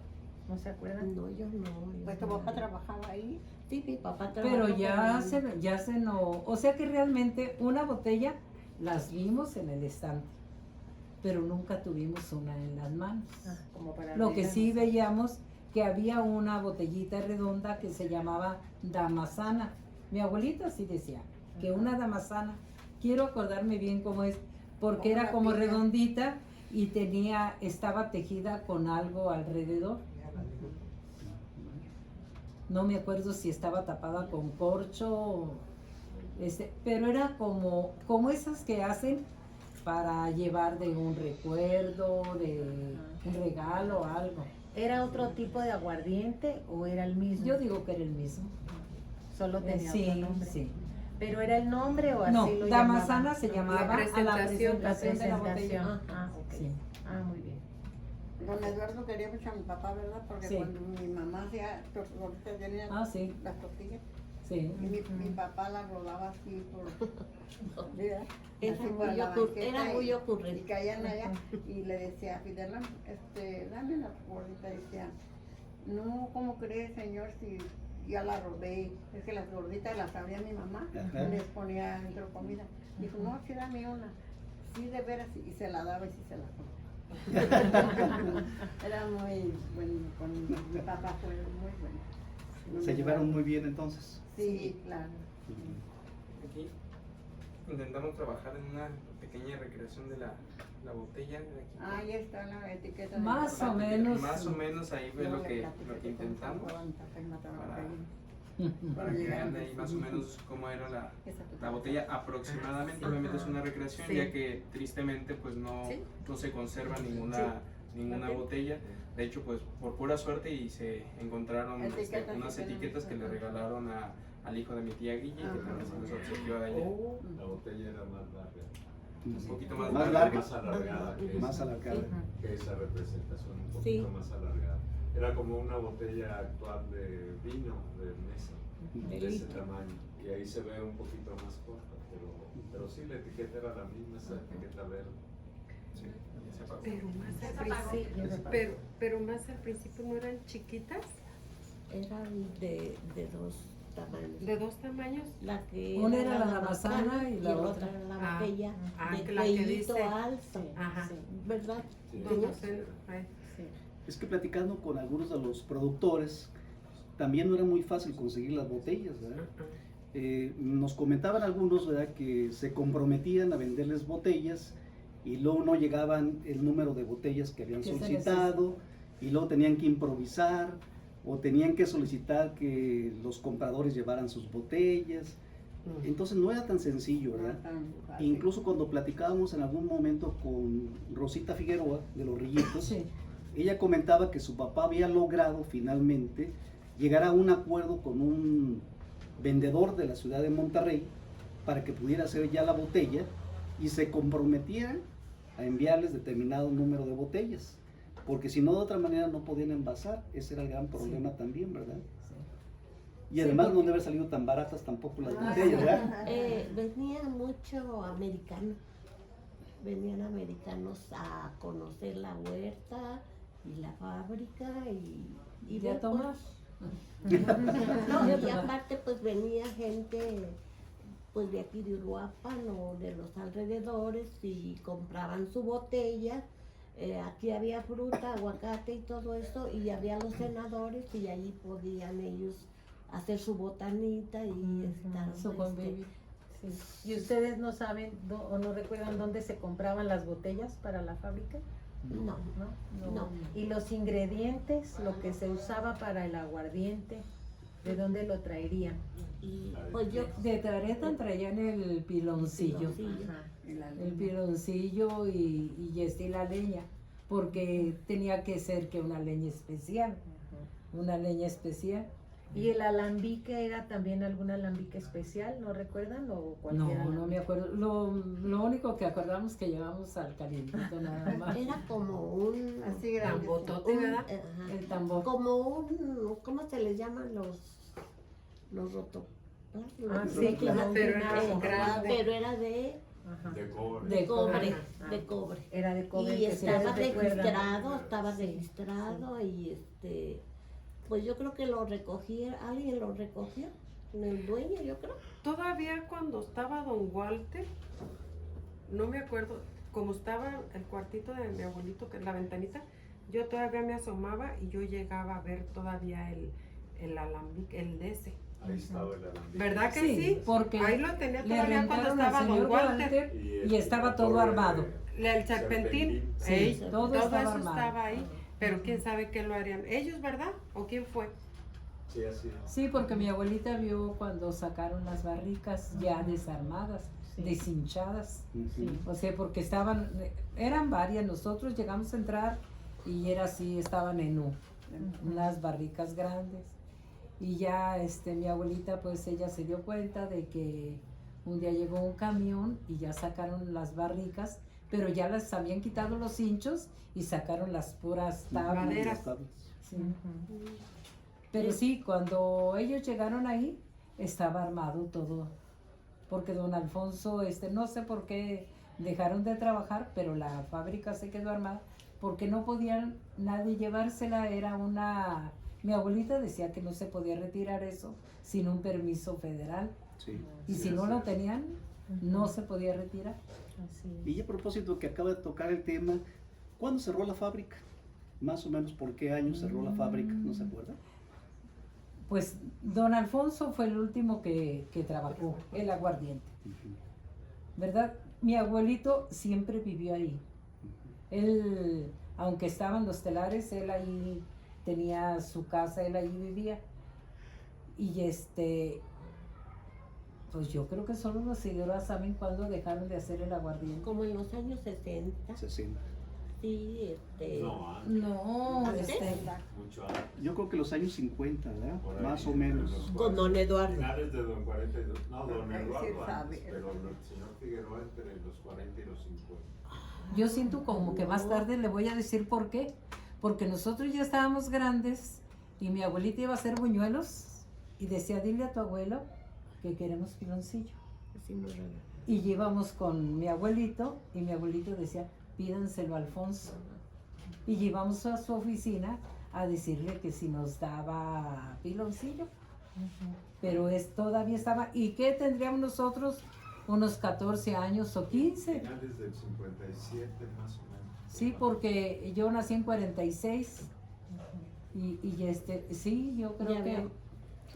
¿No se acuerdan? No, yo no. Pues tu papá trabajaba ahí. Sí, mi papá Pero trabajó ya se no, o sea que realmente una botella las vimos en el estante, pero nunca tuvimos una en las manos. Ah, como para Lo que abrirla, sí no sé. veíamos que había una botellita redonda que se llamaba damasana. Mi abuelita sí decía que una damasana, quiero acordarme bien cómo es, porque Como era una como piña. redondita y estaba tejida con algo alrededor. No me acuerdo si estaba tapada con corcho, pero era como esas que hacen para llevar de un recuerdo, de un regalo, algo. ¿Era otro tipo de aguardiente o era el mismo? Yo digo que era el mismo. Solo tenía Sí, otro nombre. sí. ¿Pero era el nombre o así No, lo damasana llamaban? se llamaba a la presentación, La presentación de la presentación. botella. Ah, ok. Sí. Ah, muy bien. Don Eduardo quería mucho a mi papá, ¿verdad? Porque Sí. cuando mi mamá hacía tortillas, tenía Ah, sí, las tortillas, sí. y mi papá las rodaba así por... ¿verdad? Era Así por muy la banqueta era muy y ocurrente. caían allá y le decía a Fidel, dame la gordita, decía, no, ¿cómo cree señor si ya la rodé? Es que las gorditas las abría mi mamá Ajá. y les ponía dentro comida. Dijo, no, sí dame una, sí de veras, y se la daba y sí se la comía. Era muy bueno, con mi papá fue muy bueno. Se llevaron muy bien entonces. Sí, claro. Aquí intentamos trabajar en una pequeña recreación de la botella. de aquí. Ahí está la etiqueta. de Más mi papá. o menos. Más o menos ahí fue Yo lo le que platiqué que intentamos con Juan mataron a para- Caín. para que vean ahí más o menos cómo era la botella aproximadamente. Obviamente es una recreación, Sí. ya que tristemente pues no, Sí. no se conserva ninguna Ok. botella. De hecho, pues por pura suerte y se encontraron Etiquetas unas que tenemos. etiquetas que le regalaron al hijo de mi tía Guille, que Ajá. también se nos obsequió de allá. Oh. La botella era más larga. Un poquito más, Más larga. larga. Más alargada que Más esa, alargada. que esa representación, un Sí. poquito más alargada. Era como una botella actual de vino, de mesa, de ese litro. tamaño. Y ahí se ve un poquito más corta, pero sí, la etiqueta era la misma, esa etiqueta verde. Sí, ya se apagó. Pero más Sí, al principio, ya se apagó. pero más al principio no eran chiquitas, Eran de 2 tamaños. de 2 tamaños. La que Una era era la damasana y la el otra. otra era la Ah, botella de que la que cuellito dice- alto, Ajá. ¿verdad? Sí. Donde Sí. se- ay, Es que platicando con algunos de los productores, también no era muy fácil conseguir las botellas, ¿verdad? Nos comentaban algunos, ¿verdad?, que se comprometían a venderles botellas y luego no llegaban el número de botellas que habían Que se solicitado y luego tenían que improvisar o tenían que solicitar que los compradores llevaran sus botellas. Entonces no era tan sencillo, ¿verdad? Tan fácil. Incluso cuando platicábamos en algún momento con Rosita Figueroa de Los Rillitos, Sí. ella comentaba que su papá había logrado finalmente llegar a un acuerdo con un vendedor de la ciudad de Monterrey para que pudiera hacer ya la botella y se comprometieran a enviarles determinado número de botellas, porque si no de otra manera no podían envasar. Ese era el gran problema también, ¿verdad? Y además no debe haber salido tan baratas tampoco las botellas, ¿verdad? Venía mucho americano. Venían americanos a conocer la huerta y la fábrica y ¿Ya ver, tomas? pues, no, y aparte pues venía gente pues de aquí de Uruapan o de los alrededores y compraban su botella. Aquí había fruta, aguacate y todo eso, y había los senadores y ahí podían ellos hacer su botanita y estar Su convivio. Sí. ¿Y ustedes no saben o no recuerdan dónde se compraban las botellas para la fábrica? No, no. Y los ingredientes, lo que se usaba para el aguardiente, ¿de dónde lo traerían? Y pues yo De Taretan traían el piloncillo. Ajá. El piloncillo y la leña, porque tenía que ser que una leña especial. Una leña especial. ¿Y el alambique era también algún alambique especial? ¿No recuerdan? ¿O cualquier No, no alambique? me acuerdo. Lo único que acordamos que llevamos al calientito nada más. era como un Así grande. botote, ¿Verdad? El tambor. Como un, ¿cómo se les llaman los rotos? Ah, sí, claro. Pero era grande. Pero era de Ajá. De cobre. De cobre, Ajá. de cobre. Era de cobre. Y que si estaba ustedes recuerdan. registrado, y pues yo creo que lo recogía, alguien lo recogió, el dueño, yo creo. Todavía cuando estaba don Walter, no me acuerdo, como estaba el cuartito de mi abuelito, que es la ventanita, yo todavía me asomaba y yo llegaba a ver todavía el alambique, el de ese. Ahí estaba el alambique. ¿Verdad que Sí, sí? porque Ahí lo tenía le todavía cuando rentaron estaba al don señor Walter. y estaba todo armado. El serpentín, Sí, ey, todo todo estaba eso armado. estaba ahí, pero quién sabe qué lo harían. ¿Ellos, verdad? ¿O quién fue? Sí, así es. Sí, porque mi abuelita vio cuando sacaron las barricas ya desarmadas, Sí. deshinchadas. Ujú. O sea, porque eran varias, nosotros llegamos a entrar y era así, estaban en unas barricas grandes. Y ya mi abuelita, pues ella se dio cuenta de que un día llegó un camión y ya sacaron las barricas, pero ya las habían quitado los hinchos y sacaron las puras tablas. Maderas. Sí. Ujú. Pero sí, cuando ellos llegaron ahí, estaba armado todo. Porque don Alfonso, no sé por qué dejaron de trabajar, pero la fábrica se quedó armada, porque no podían nadie llevársela, mi abuelita decía que no se podía retirar eso sin un permiso federal. Sí. Y Sí, si no así lo es. tenían, no se podía retirar. Así es. Y a propósito que acaba de tocar el tema, ¿cuándo cerró la fábrica? Más o menos por qué año cerró la fábrica, ¿no se acuerda? Pues don Alfonso fue el último que trabajó, el aguardiente, Ujú. ¿verdad? Mi abuelito siempre vivió ahí. Él, aunque estaban los telares, él ahí tenía su casa, él ahí vivía. Y pues yo creo que solo los seguidores saben cuándo dejaron de hacer el aguardiente. Como en los años 60, 60. sí, No, antes. No, ¿Antes? Mucho antes. Yo creo que los años 50, ¿verdad? Por ahí, Más o entre menos. los Con don Eduardo. Finales de don 42. No, don Ay, sí Eduardo sabe. antes, pero el señor Figueroa entre los 40 y los 50. yo siento como que más tarde le voy a decir por qué. Porque nosotros ya estábamos grandes y mi abuelita iba a hacer buñuelos y decía, dile a tu abuelo que queremos piloncillo. Así muy raro. Y íbamos con mi abuelito y mi abuelito decía, pídanselo a Alfonso. Y íbamos a su oficina a decirle que si nos daba piloncillo. Pero todavía estaba, ¿y qué tendríamos nosotros? Unos 14 años o 15. Finales del 57 más o menos. Sí, porque yo nací en 46 y sí, yo creo Ya que... había,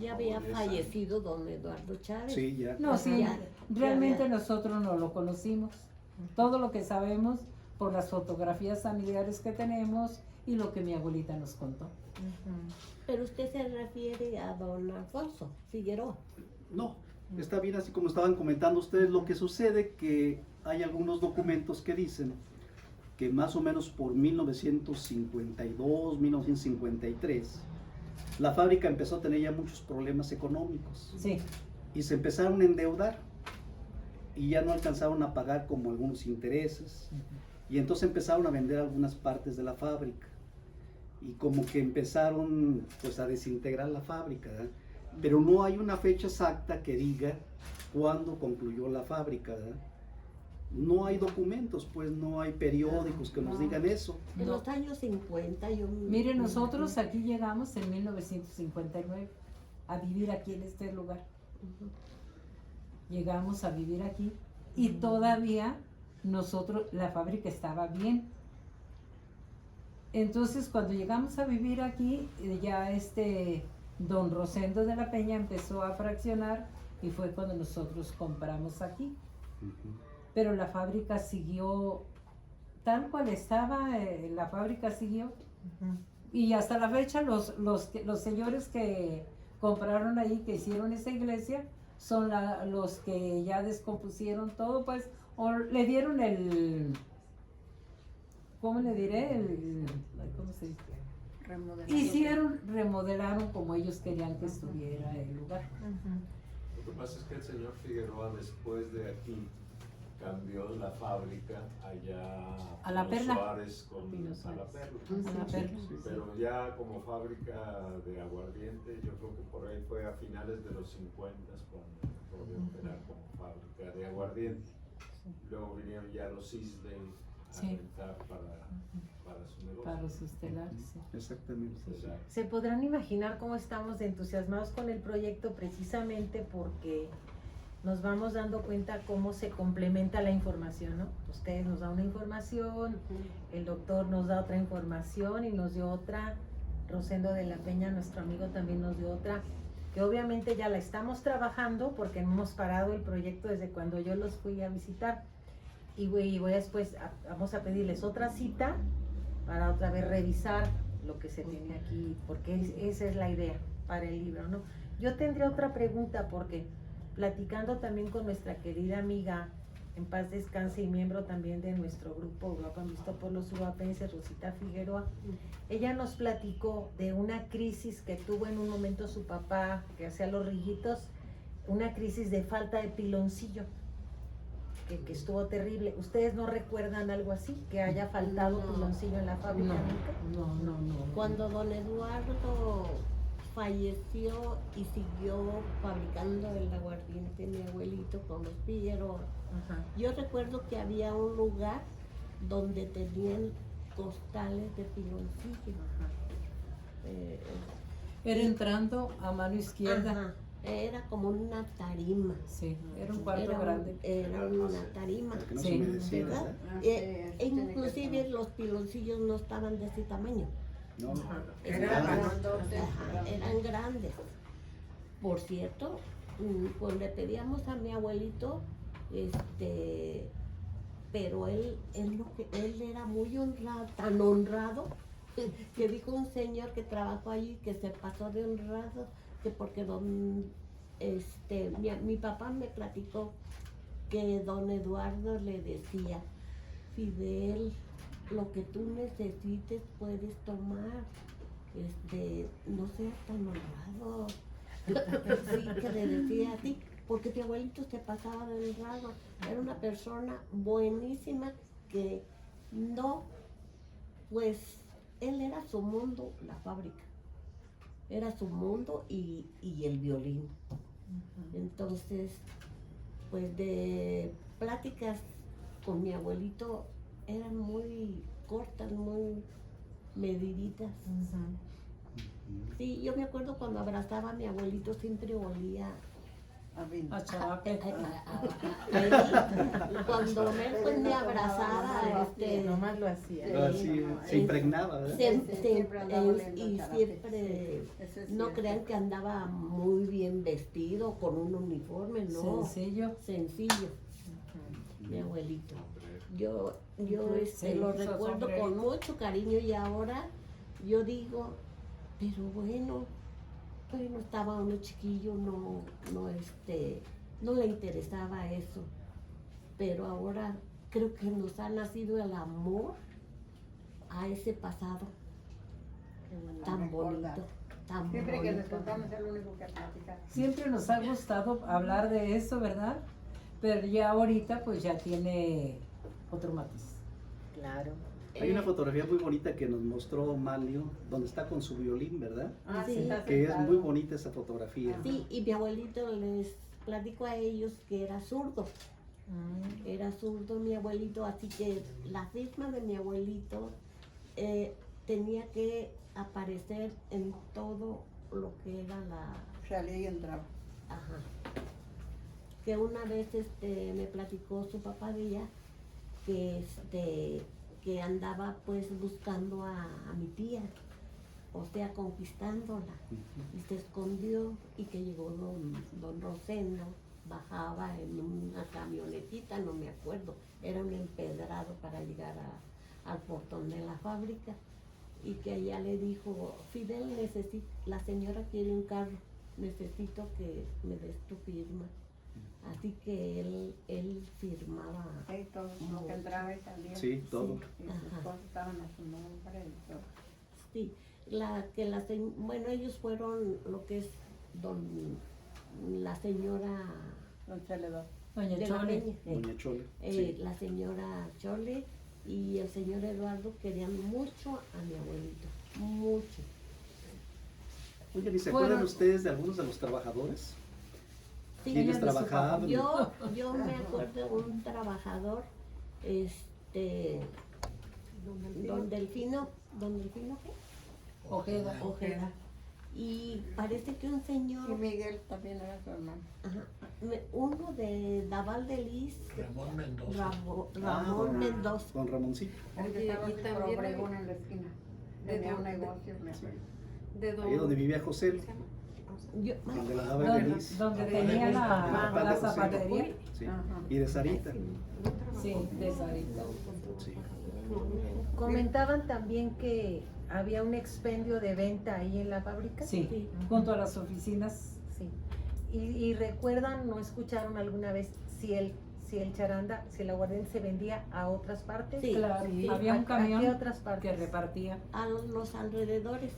ya había fallecido don Eduardo Chávez. Sí, ya. No, sí, Ya, realmente ya. nosotros no lo conocimos. Todo lo que sabemos por las fotografías familiares que tenemos y lo que mi abuelita nos contó. Pero usted se refiere a don Alfonso Figueroa. No, está bien así como estaban comentando ustedes. Lo que sucede que hay algunos documentos que dicen que más o menos por 1952, 1953, la fábrica empezó a tener ya muchos problemas económicos Sí, y se empezaron a endeudar y ya no alcanzaron a pagar como algunos intereses Y entonces empezaron a vender algunas partes de la fábrica. Y como que empezaron pues a desintegrar la fábrica, ¿verdad? Pero no hay una fecha exacta que diga cuándo concluyó la fábrica, ¿verdad? No hay documentos, pues no hay periódicos que nos digan eso. En los años 50 yo... Mire, nosotros aquí llegamos en 1959 a vivir aquí en este lugar. Llegamos a vivir aquí y todavía nosotros, la fábrica estaba bien. Entonces cuando llegamos a vivir aquí, ya don Rosendo de la Peña empezó a fraccionar y fue cuando nosotros compramos aquí. Pero la fábrica siguió tal cual estaba, la fábrica siguió. Y hasta la fecha los señores que compraron ahí, que hicieron esa iglesia, son los que ya descompusieron todo, pues, o le dieron ¿cómo le diré? ¿Cómo se dice? Remodelaron como ellos querían que estuviera el lugar. Lo que pasa es que el señor Figueroa, después de aquí, cambió la fábrica allá a La Pino Perla. Suárez a La Perla. A La Perla. Sí, pero ya como fábrica de aguardiente, yo creo que por ahí fue a finales de los 50 cuando volvió a operar como fábrica de aguardiente. Luego vinieron ya los Islay a rentar para su negocio. Para sus telares, sí. Exactamente. Se podrán imaginar cómo estamos entusiasmados con el proyecto precisamente porque nos vamos dando cuenta cómo se complementa la información, ¿no? Ustedes nos dan una información, el doctor nos da otra información y nos dio otra, Rosendo de la Peña, nuestro amigo, también nos dio otra, que obviamente ya la estamos trabajando porque hemos parado el proyecto desde cuando yo los fui a visitar y voy después, vamos a pedirles otra cita para otra vez revisar lo que se tiene aquí, porque esa es la idea para el libro, ¿no? Yo tendría otra pregunta porque platicando también con nuestra querida amiga, en paz descanse y miembro también de nuestro grupo Uruapan Visto por los Uruapenses, Rosita Figueroa, ella nos platicó de una crisis que tuvo en un momento su papá, que hacía los rillitos, una crisis de falta de piloncillo, que estuvo terrible. ¿Ustedes no recuerdan algo así? ¿Que haya faltado piloncillo en la fábrica? No. Cuando don Eduardo falleció y siguió fabricando el aguardiente mi abuelito con los Figueroa. Yo recuerdo que había un lugar donde tenían costales de piloncillo. Era entrando a mano izquierda. Era como una tarima. Sí, era un cuarto grande. Era una tarima. ¿Verdad? Inclusive los piloncillos no estaban de ese tamaño. No, eran grandes. Por cierto, pues le pedíamos a mi abuelito, pero él era muy honrado, tan honrado, que dijo un señor que trabajó allí que se pasó de honrado, que porque mi papá me platicó que don Eduardo le decía: Fidel, lo que tú necesites puedes tomar, no seas tan honrado. Sí, que le decía así, porque tu abuelito se pasaba de honrado. Era una persona buenísima que no, pues él era su mundo, la fábrica. Era su mundo y el violín. Entonces, pues de pláticas con mi abuelito eran muy cortas, muy mediditas. Sí, yo me acuerdo cuando abrazaba a mi abuelito siempre olía a chavape. Cuando él pues me abrazaba, nomás lo hacía. Se impregnaba, ¿verdad? Y siempre, no crean que andaba muy bien vestido con un uniforme, no. Sencillo. Mi abuelito. Yo lo recuerdo con mucho cariño y ahora yo digo, pero bueno, estaba uno chiquillo, no le interesaba eso, pero ahora creo que nos ha nacido el amor a ese pasado tan bonito, tan Siempre bonito. que les contamos es lo único que platicar. Siempre nos ha gustado hablar de eso, ¿verdad? Pero ya ahorita pues ya tiene otro matiz. Claro. Hay una fotografía muy bonita que nos mostró Manlio, donde está con su violín, ¿verdad? Ah, Sí. sí, está Que es sentado. muy bonita esa fotografía. Sí, y mi abuelito, les platico a ellos que era zurdo. Era zurdo mi abuelito, así que la firma de mi abuelito tenía que aparecer en todo lo que era la... Salía y entraba. Ajá. Que una vez me platicó su papá de ella que andaba pues buscando a mi tía, o sea, conquistándola, y se escondió, y que llegó don Rosendo, bajaba en una camionetita, no me acuerdo, era un empedrado para llegar al portón de la fábrica, y que ella le dijo, Fidel, la señora quiere un carro, necesito que me des tu firma. Así que él firmaba. Sí, todo lo que entraba y salía. Sí, todo. Y sus cosas estaban a su nombre y todo. Sí, bueno, ellos fueron lo que es la señora Don Celedón. Doña de la Chole. Peña, Doña Chole. Sí. la señora Chole y el señor Eduardo querían mucho a mi abuelito, mucho. Oigan, ¿y se Bueno. acuerdan ustedes de algunos de los trabajadores? Sí, ¿Quiénes Ella de su trabajaban? yo me acuerdo de un trabajador, don Delfino, ¿qué? Ojeda. Ojeda. Y parece que un Y señor, Miguel también era su hermano. ajá, uno de Daval de Lis, Ramón Mendoza. Ramón Mendoza. Don Ramoncito. El que Oye, estaba y por también Obregón en la esquina. Tenía un negocio, me acuerdo. de Ahí donde vivía José, Yo, donde la daba Donde, Belis. donde tenía la zapatería. Sí. Ajá. Y de Sarita. Sí, de Sarita. Sí. Comentaban también que había un expendio de venta ahí en la fábrica. Sí, Sí. junto a las oficinas. Sí. Y recuerdan, ¿no escucharon alguna vez si el charanda, si el aguardiente se vendía a otras partes? Sí. Claro, Sí. había un ¿A qué camión otras partes? que repartía. a los alrededores.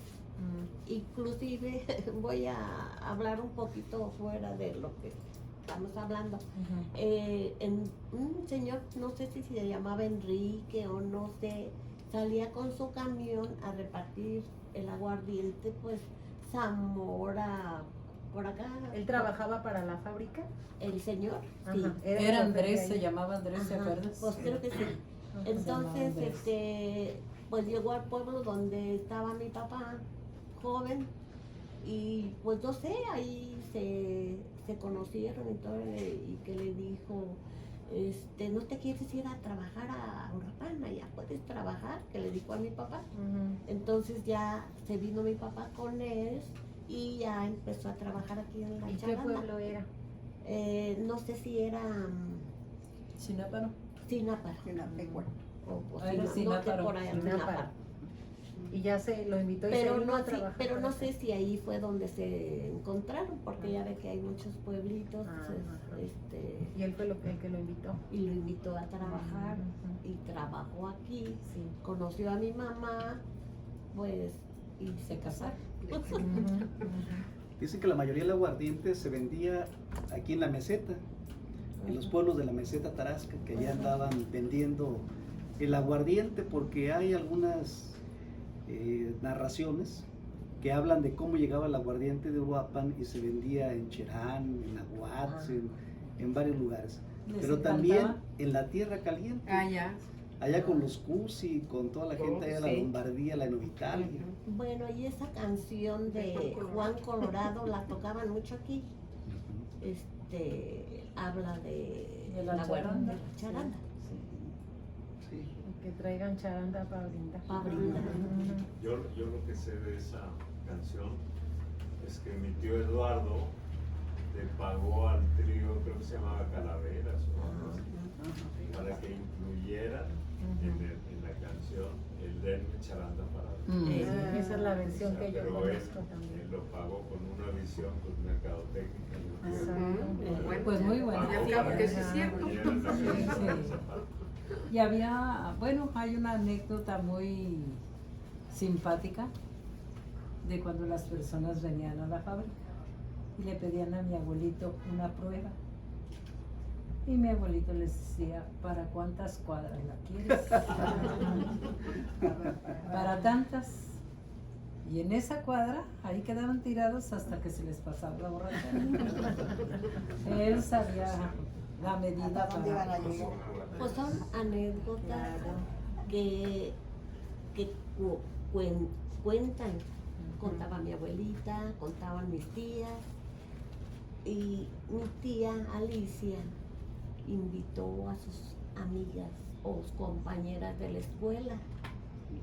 Inclusive voy a hablar un poquito fuera de lo que estamos hablando. En un señor, no sé si se llamaba Enrique o no sé, salía con su camión a repartir el aguardiente, pues Zamora, por acá. ¿Él trabajaba para la fábrica? El señor, sí. Ajá. Era el chofer de Andrés, ahí. se llamaba Andrés, ¿te Ajá, acuerdas? pues creo que sí. Se llamaba Entonces, Andrés. pues llegó al pueblo donde estaba mi papá, joven, y pues no sé, ahí se conocieron y todo, y que le dijo, ¿no te quieres ir a trabajar a Uruapan? Ya puedes trabajar, que le dijo a mi papá. Entonces ya se vino mi papá con él y ya empezó a trabajar aquí en la ¿Y qué Charanda. pueblo era? No sé si era Sináparo. Sináparo. Sinapecuaro. O Ah, era no sé, Sináparo. por allá, Sináparo. Sináparo. Y ya se lo invitó y se Pero vino no, a trabajar. pero no para sé acá. si ahí fue donde se encontraron, porque ya ve que hay muchos pueblitos, Ah, pues, ajá. Y él fue el que lo invitó. y lo invitó a trabajar Ujú. y trabajó aquí, Sí. conoció a mi mamá, pues, y se casaron. Ujú, ujú. Dicen que la mayoría del aguardiente se vendía aquí en la meseta, en los pueblos de la meseta Tarasca, que allá andaban vendiendo el aguardiente, porque hay algunas narraciones que hablan de cómo llegaba el aguardiente de Uruapan y se vendía en Cherán, en Aguats, en varios lugares. Les Pero encantaba. también en la tierra caliente, ya. allá con los Cusi, con toda la gente allá de la Sí. Lombardía, la Novitalia. Bueno, y esa canción de Juan Colorado la tocaban mucho aquí. Habla de la aguardiente, charanda. de la charanda. Sí. Que traigan charanda para brindar. Pa' brindar. Ujú. Yo lo que sé de esa canción es que mi tío Eduardo le pagó al trío, creo que se llamaba Calaveras o algo así, para que incluyeran en la canción el denme charanda para brindar. Esa es la versión O sea, que yo pero conozco él también. lo pagó con una visión pues, mercadotécnica. yo creo. Exacto. Pues muy bueno. Pagó Ya, para que sí es cierto. incluyeran también Sí. esa parte. Y había, bueno, hay una anécdota muy simpática de cuando las personas venían a la fábrica y le pedían a mi abuelito una prueba. Y mi abuelito les decía, ¿para cuántas cuadras la quieres? Para tantas. Y en esa cuadra, ahí quedaban tirados hasta que se les pasaba la borrachera. Él sabía la medida ¿Hasta dónde iban a para... llegar? Pues son anécdotas que cuentan. Contaba mi abuelita, contaban mis tías. Y mi tía Alicia invitó a sus amigas o compañeras de la escuela.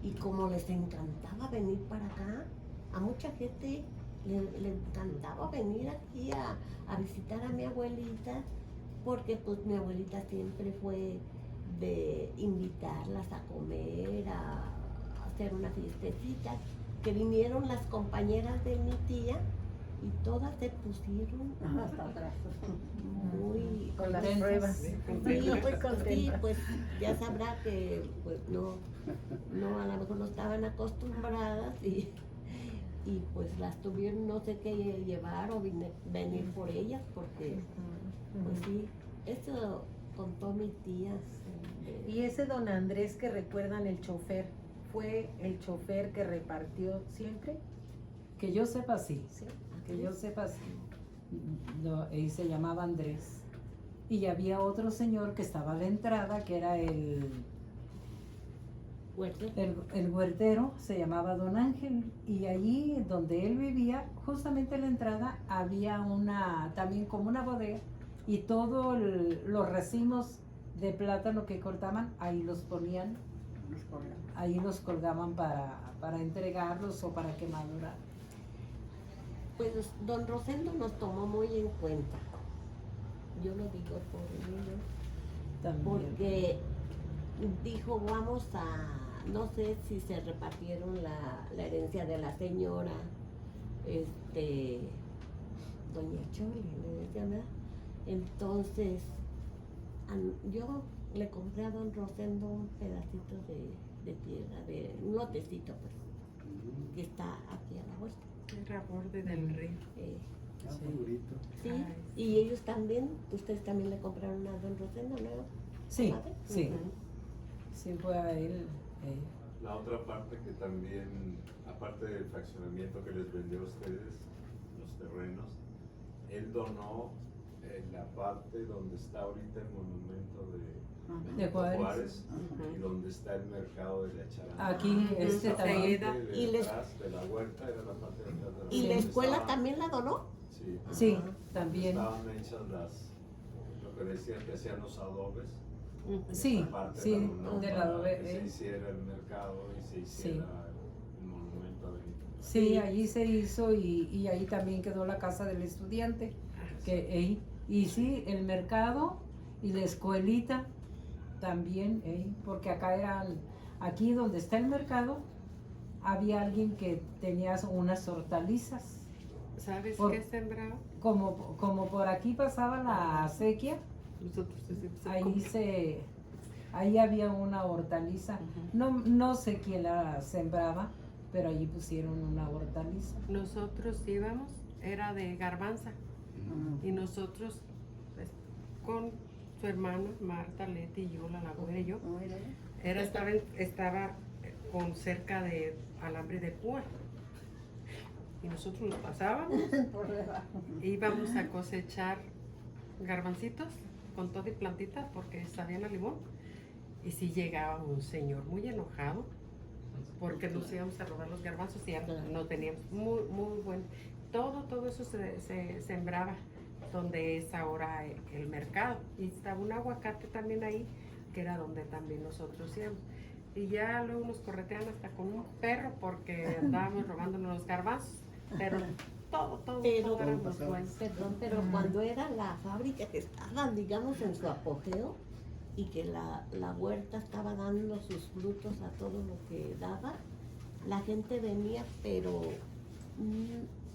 Y como les encantaba venir para acá, a mucha gente le encantaba venir aquí a visitar a mi abuelita, porque pues mi abuelita siempre fue de invitarlas a comer, a hacer una fiestecita, que vinieron las compañeras de mi tía y todas se pusieron Hasta atrás. muy Con las Contentas. pruebas. sí, pues ya sabrá que pues no, a lo mejor no estaban acostumbradas y pues las tuvieron no sé qué llevar o venir por ellas porque pues sí, eso contó mi tía. Y ese don Andrés que recuerdan, el chofer, ¿fue el chofer que repartió siempre? Que yo sepa, sí. Sí. Que yo sepa, sí. Él se llamaba Andrés. Y había otro señor que estaba a la entrada, que era el huertero, se llamaba Don Ángel. Y allí donde él vivía, justamente en la entrada, había también como una bodega. Y todos los racimos de plátano que cortaban, ahí los ponían, ahí los colgaban para entregarlos o para que maduraran. Pues don Rosendo nos tomó muy en cuenta. Yo lo digo por él, También. porque dijo vamos a, no sé si se repartieron la herencia de la señora, doña Chole, le decía, ¿verdad? Entonces, yo le compré a don Rosendo un pedacito de tierra, de un lotecito, pues, que está aquí a la vuelta. Era borde del río. Muy bonito. Sí, Ay, y ellos también, ustedes también le compraron a don Rosendo, ¿no? Sí, ¿Comadre? sí. Ujú. Sí, fue a él. La otra parte que también, aparte del fraccionamiento que les vendió a ustedes, los terrenos, él donó la parte donde está ahorita el monumento De Juárez. y donde está el mercado de la charanga. Aquí, Esa también. parte de Y les- detrás de la huerta era la parte de atrás de la ¿Y la huerta. escuela Estaban- también la donó? Sí. Sí, también. Estaban hechas lo que decían que hacían los adobes. Sí, Esa parte sí, la donó del para adobe, que se hiciera el mercado y se hiciera el monumento a Benito. Sí, allí se hizo y ahí también quedó la casa del estudiante. Y sí, el mercado y la escuelita también, porque aquí donde está el mercado, había alguien que tenía unas hortalizas. ¿Sabes Por- qué sembraba? Como por aquí pasaba la acequia, Nosotros ahí había una hortaliza. No sé quién la sembraba, pero allí pusieron una hortaliza. Nosotros íbamos, era de garbanza. Y nosotros, pues, con su hermana, Marta, Leti y yo, la güera y yo, estaba con cerca de alambre de púa. Y nosotros nos pasábamos, íbamos a cosechar garbancitos con todo y plantitas porque sabían a limón. Y si llegaba un señor muy enojado porque nos íbamos a robar los garbanzos y ya no teníamos muy bueno. Todo eso se sembraba donde es ahora el mercado. Y estaba un aguacate también ahí, que era donde también nosotros íbamos. Y ya luego nos corretean hasta con un perro porque andábamos robándonos los garbanzos. Pero todo éramos buenos. Perdón, pero cuando era la fábrica que estaba, digamos, en su apogeo y que la huerta estaba dando sus frutos a todo lo que daba, la gente venía, pero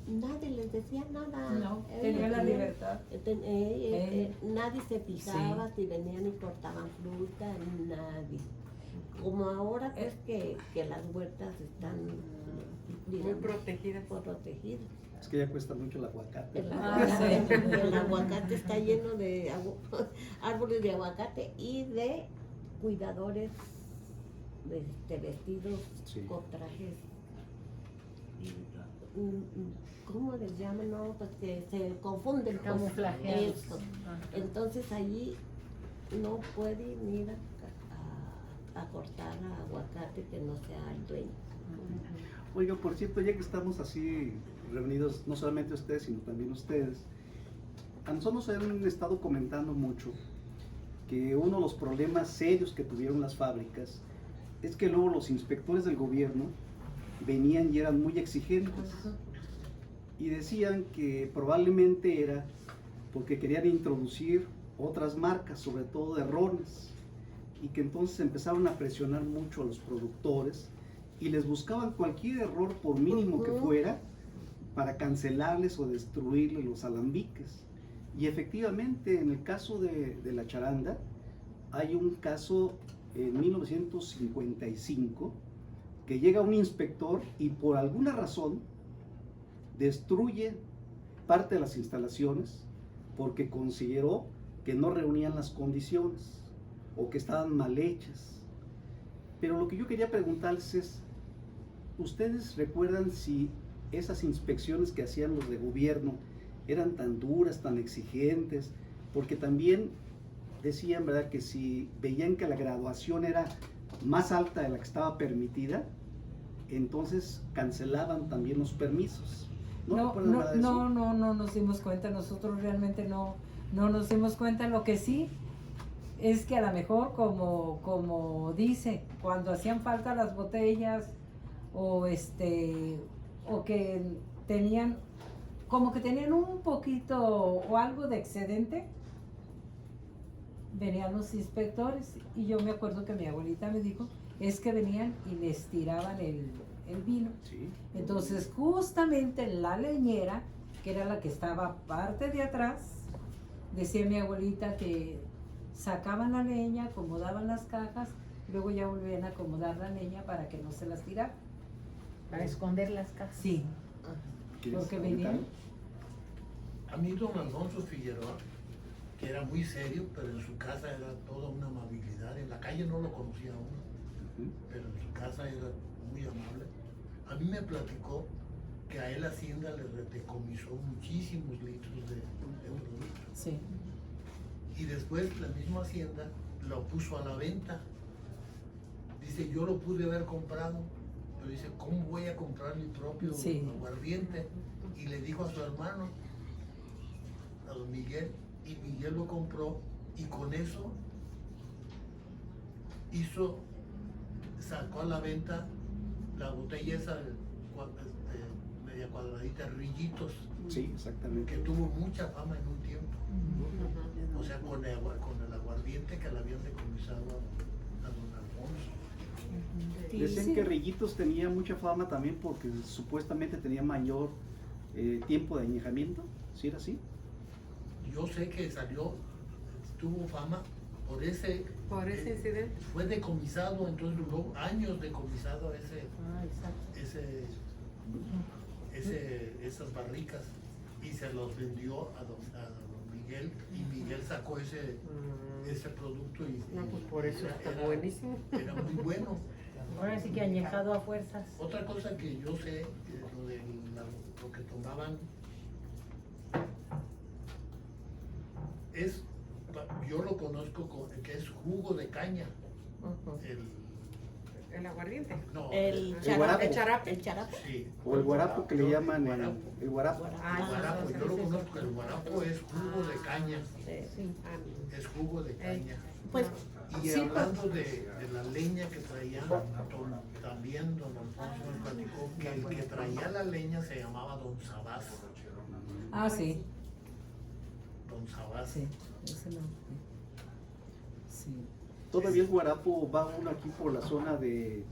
nadie les decía nada. No, Ellos tenía la tenían- libertad. nadie se fijaba si venían y cortaban fruta, nadie. Como ahora pues que las huertas están Muy protegidas. protegidas. Es que ya cuesta mucho el aguacate. El aguacate está lleno de árboles de aguacate y de cuidadores vestidos con trajes. ¿Cómo les llaman? No, pues que se confunden. Camuflajeados. Eso. Entonces allí no pueden ir a cortar aguacate que no sea el dueño. Oiga, por cierto, ya que estamos así reunidos, no solamente ustedes, sino también ustedes, a nosotros nos han estado comentando mucho que uno de los problemas serios que tuvieron las fábricas es que luego los inspectores del gobierno venían y eran muy exigentes y decían que probablemente era porque querían introducir otras marcas, sobre todo de rones, y que entonces empezaron a presionar mucho a los productores y les buscaban cualquier error, por mínimo que fuera, para cancelarles o destruirles los alambiques. Y efectivamente, en el caso de la charanda, hay un caso en 1955 que llega un inspector y por alguna razón destruye parte de las instalaciones porque consideró que no reunían las condiciones o que estaban mal hechas. Pero lo que yo quería preguntarles es, ¿ustedes recuerdan si esas inspecciones que hacían los de gobierno eran tan duras, tan exigentes? Porque también decían, ¿verdad?, que si veían que la graduación era más alta de la que estaba permitida, entonces cancelaban también los permisos. No nos dimos cuenta, nosotros realmente no nos dimos cuenta. Lo que sí es que a lo mejor, como dice, cuando hacían falta las botellas o que tenían un poquito o algo de excedente, venían los inspectores. Y yo me acuerdo que mi abuelita me dijo, es que venían y les tiraban el vino. Sí. Entonces justamente la leñera, que era la que estaba parte de atrás, decía mi abuelita que sacaban la leña, acomodaban las cajas, luego ya volvían a acomodar la leña para que no se las tirara. Para esconder las cajas. Sí, porque venían. A mí don Alfonso Figueroa, que era muy serio, pero en su casa era toda una amabilidad. En la calle no lo conocía uno, pero en su casa era muy amable. A mí me platicó que a él Hacienda le decomisó muchísimos litros de producto. Sí. Y después la misma Hacienda lo puso a la venta. Dice, yo lo pude haber comprado, pero dice, ¿cómo voy a comprar mi propio aguardiente? Y le dijo a su hermano, a don Miguel, y Miguel lo compró, y con eso sacó a la venta la botella esa media cuadradita, Rillitos. Sí, exactamente. Que tuvo mucha fama en un tiempo. O sea, con el aguardiente que le habían decomisado a don Alfonso. Decían que Rillitos tenía mucha fama también porque supuestamente tenía mayor tiempo de añejamiento. ¿Sí era así? Yo sé que tuvo fama por ese incidente. Fue decomisado, entonces duró años decomisado esas barricas, y se los vendió a don Miguel, y Miguel sacó ese producto y pues por eso está buenísimo. Era muy bueno. Ahora sí que añejado a fuerzas. Otra cosa que yo sé, lo que tomaban yo lo conozco que es jugo de caña. El aguardiente. No, El charapo. El charapo. Sí. O el guarapo, que le llaman el guarapo. El guarapo, yo lo conozco, el guarapo es jugo de caña. Es jugo de caña. Pues, y hablando de la leña que traían, también don Alfonso me platicó que el que traía la leña se llamaba don Sabás. Ah, sí. Don Sabás. Sí, ese no. Sí. Todavía el guarapo va uno aquí por la zona de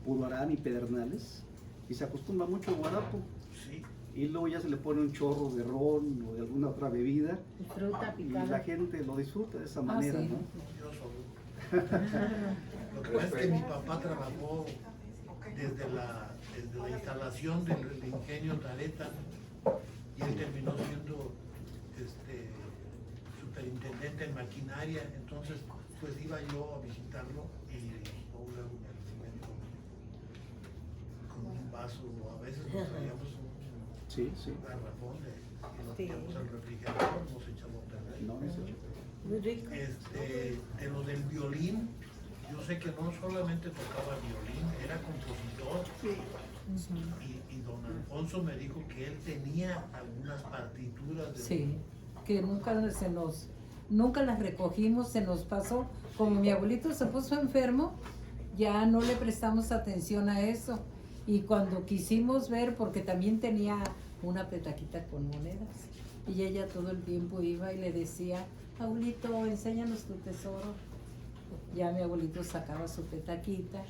Puruarán y Pedernales y se acostumbra mucho el guarapo. Sí. Y luego ya se le pone un chorro de ron o de alguna otra bebida. Y fruta picada. Y la gente lo disfruta de esa manera, sí. ¿no? Yo solo. Lo que pasa es que mi papá trabajó desde la instalación del ingenio Tareta y él terminó siendo superintendente en maquinaria, entonces pues iba yo a visitarlo y luego me recibían con un vaso, a veces nos traíamos un garrafón y lo echamos al refrigerador, nos echamos a perder. No, no se echó. Muy rico. De lo del violín, yo sé que no solamente tocaba violín, era compositor. Y don Alfonso me dijo que él tenía algunas partituras de... Sí, que nunca las recogimos, se nos pasó. Como mi abuelito se puso enfermo, ya no le prestamos atención a eso. Y cuando quisimos ver, porque también tenía una petaquita con monedas, y ella todo el tiempo iba y le decía, abuelito, enséñanos tu tesoro. Ya mi abuelito sacaba su petaquita,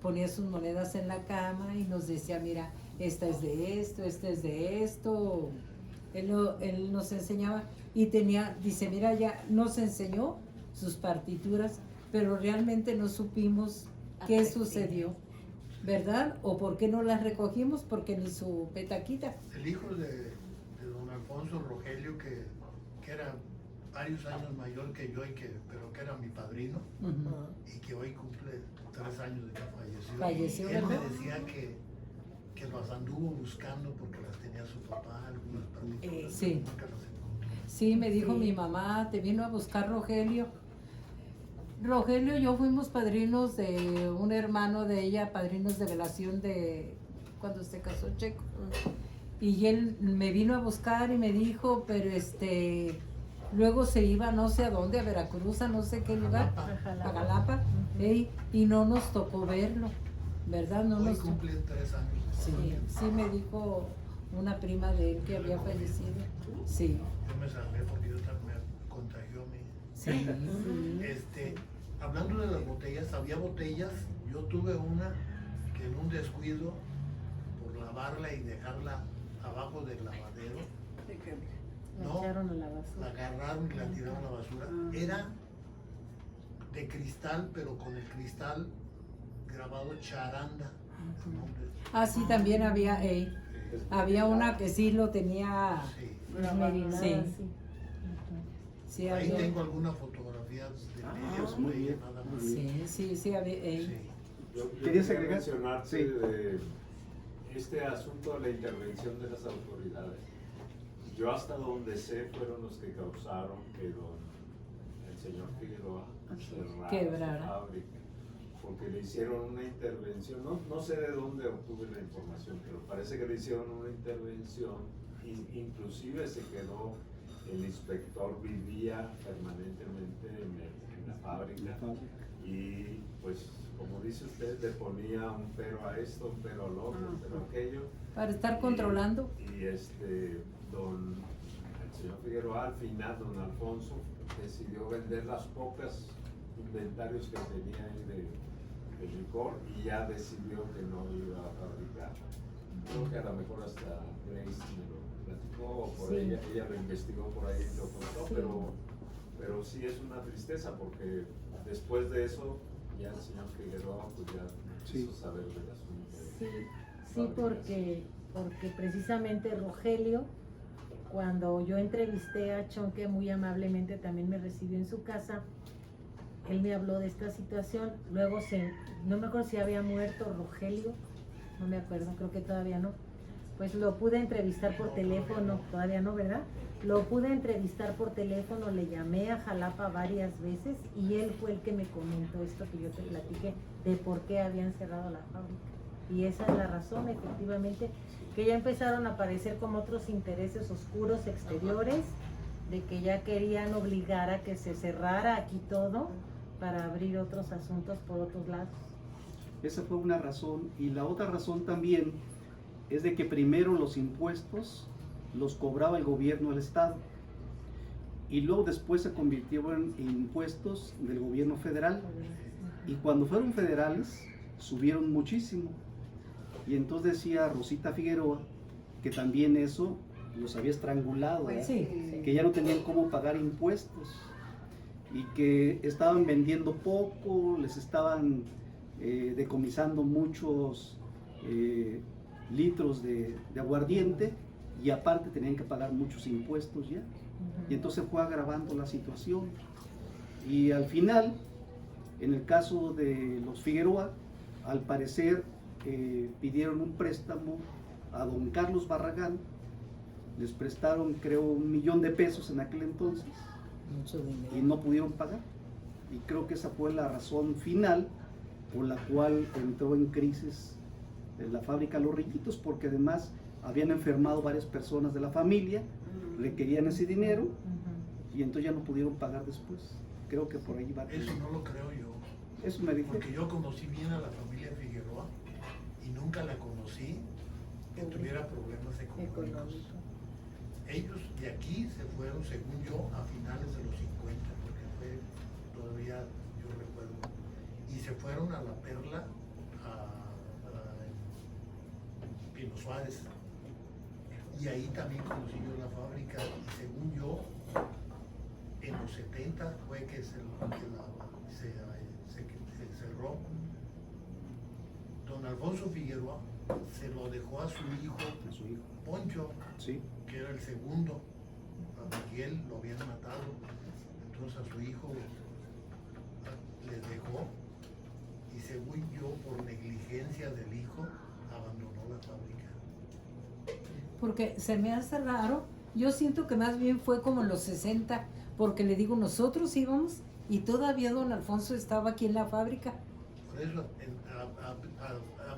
ponía sus monedas en la cama y nos decía, mira, esta es de esto, esta es de esto. Él nos enseñaba y dice, mira, ya nos enseñó sus partituras, pero realmente no supimos qué sucedió, ¿verdad? O por qué no las recogimos, porque ni su petaquita. El hijo de don Alfonso, Rogelio, que era varios años mayor que yo, pero que era mi padrino, y que hoy cumple 3 años de que falleció. Él me decía que las anduvo buscando porque las tenía su papá, algunas partituras, sí. nunca las encontró. Sí, me dijo mi mamá, te vino a buscar Rogelio. Rogelio y yo fuimos padrinos de un hermano de ella, padrinos de velación de cuando se casó Checo. Y él me vino a buscar y me dijo, pero luego se iba no sé a dónde, a Veracruz, a no sé qué lugar, a Jalapa, y no nos tocó verlo, ¿verdad? No Hoy nos cumplen 3 años. Sí, me dijo una prima de él que había fallecido. Sí. Yo me salvé porque yo también me contagió mi... Sí. Hablando de las botellas, había botellas, yo tuve una que en un descuido, por lavarla y dejarla abajo del lavadero, La echaron a la basura. la agarraron y la tiraron a la basura. Era de cristal, pero con el cristal grabado Charanda. Sí, también había una que sí lo tenía. Esmerilada, Sí. Sí, Ahí había. tengo algunas fotografías de ellos, muy bien, nada muy más. bien. Sí, había. Yo ¿Querías quería agregar? mencionarte Sí. de este asunto de la intervención de las autoridades. Yo hasta donde sé fueron los que causaron que el señor Figueroa cerrara Quebrara. su fábrica, porque le hicieron una intervención, no sé de dónde obtuve la información, pero parece que le hicieron una intervención, inclusive se quedó, el inspector vivía permanentemente en la fábrica, y pues como dice usted, le ponía un pero a esto, un pero al otro, un pero a aquello. Para estar controlando. Y el señor Figueroa, al final, don Alfonso, decidió vender las pocas inventarios que tenía ahí de licor y ya decidió que no iba a fabricar. Creo que a lo mejor hasta Grace me lo platicó, o por ella lo investigó por ahí y lo contó, pero sí es una tristeza porque después de eso ya el señor Figueroa pues ya quiso saber del asunto. Sí, porque precisamente Rogelio, cuando yo entrevisté a Chonque, muy amablemente también me recibió en su casa, él me habló de esta situación, luego no me acuerdo si había muerto Rogelio, no me acuerdo, creo que todavía no, pues lo pude entrevistar por teléfono, todavía no, ¿verdad? Lo pude entrevistar por teléfono, le llamé a Jalapa varias veces y él fue el que me comentó esto que yo te platiqué, de por qué habían cerrado la fábrica. Y esa es la razón, efectivamente, que ya empezaron a aparecer como otros intereses oscuros exteriores, de que ya querían obligar a que se cerrara aquí todo para abrir otros asuntos por otros lados. Esa fue una razón. Y la otra razón también es de que primero los impuestos los cobraba el gobierno del estado y luego después se convirtieron en impuestos del gobierno federal, y cuando fueron federales subieron muchísimo. Y entonces decía Rosita Figueroa que también eso los había estrangulado, Pues que ya no tenían cómo pagar impuestos y que estaban vendiendo poco, les estaban decomisando muchos litros de aguardiente, y aparte tenían que pagar muchos impuestos ya. Y entonces fue agravando la situación. Y al final, en el caso de los Figueroa, al parecer pidieron un préstamo a don Carlos Barragán, les prestaron creo $1,000,000 en aquel entonces. Mucho dinero. Y no pudieron pagar. Y creo que esa fue la razón final por la cual entró en crisis la fábrica Los Rillitos, porque además habían enfermado varias personas de la familia, requerían ese dinero y entonces ya no pudieron pagar después. Creo que por ahí va. Eso no lo creo yo. Eso me dijo. Porque yo conocí bien a la familia Figueroa y nunca la conocí que tuviera problemas económicos. Ellos de aquí se fueron, según yo, a finales de los 50, porque fue todavía, yo recuerdo, y se fueron a La Perla, a Pino Suárez, y ahí también conocí yo la fábrica, y según yo, en los 70 fue que se cerró. Don Alfonso Figueroa se lo dejó a su hijo Poncho, sí, que era el segundo. A Miguel lo habían matado, entonces a su hijo le dejó, y según yo, por negligencia del hijo, abandonó la fábrica. Porque se me hace raro, yo siento que más bien fue como en los 60, porque le digo, nosotros íbamos y todavía don Alfonso estaba aquí en la fábrica. Por eso,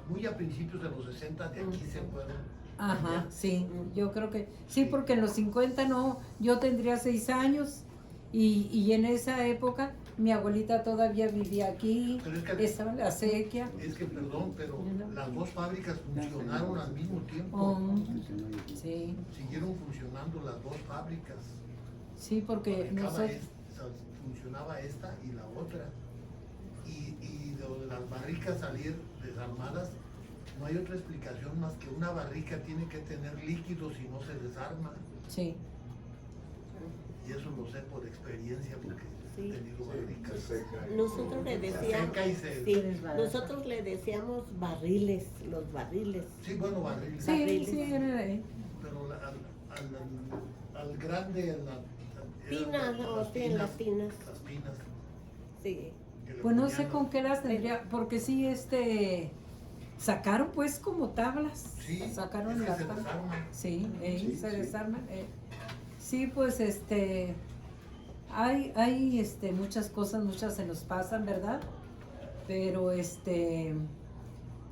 muy a principios de los 60 de aquí se fueron. Ajá, sí, yo creo que sí, porque en los 50 no, yo tendría 6 años y en esa época mi abuelita todavía vivía aquí, estaba en la sequía. Es que, perdón, pero las dos fábricas funcionaron al mismo tiempo. Sí. Siguieron funcionando las dos fábricas. Sí, porque funcionaba esta y la otra. Y de las barricas salir desarmadas, no hay otra explicación más que una barrica tiene que tener líquidos y no se desarma. Sí. Y eso lo sé por experiencia porque he tenido barricas. Nosotros le decíamos, nosotros le decíamos barriles, los barriles. Sí, bueno, barriles. Sí, era ahí. Pero al grande, Tinas, en las tinas. Las pinas. Sí. Pues no sé con qué las tendría, porque sí, sacaron pues como tablas. Sí, sacaron es que las se tablas. desarman. Sí, se desarman. Sí, pues hay muchas cosas, muchas se nos pasan, ¿verdad? Pero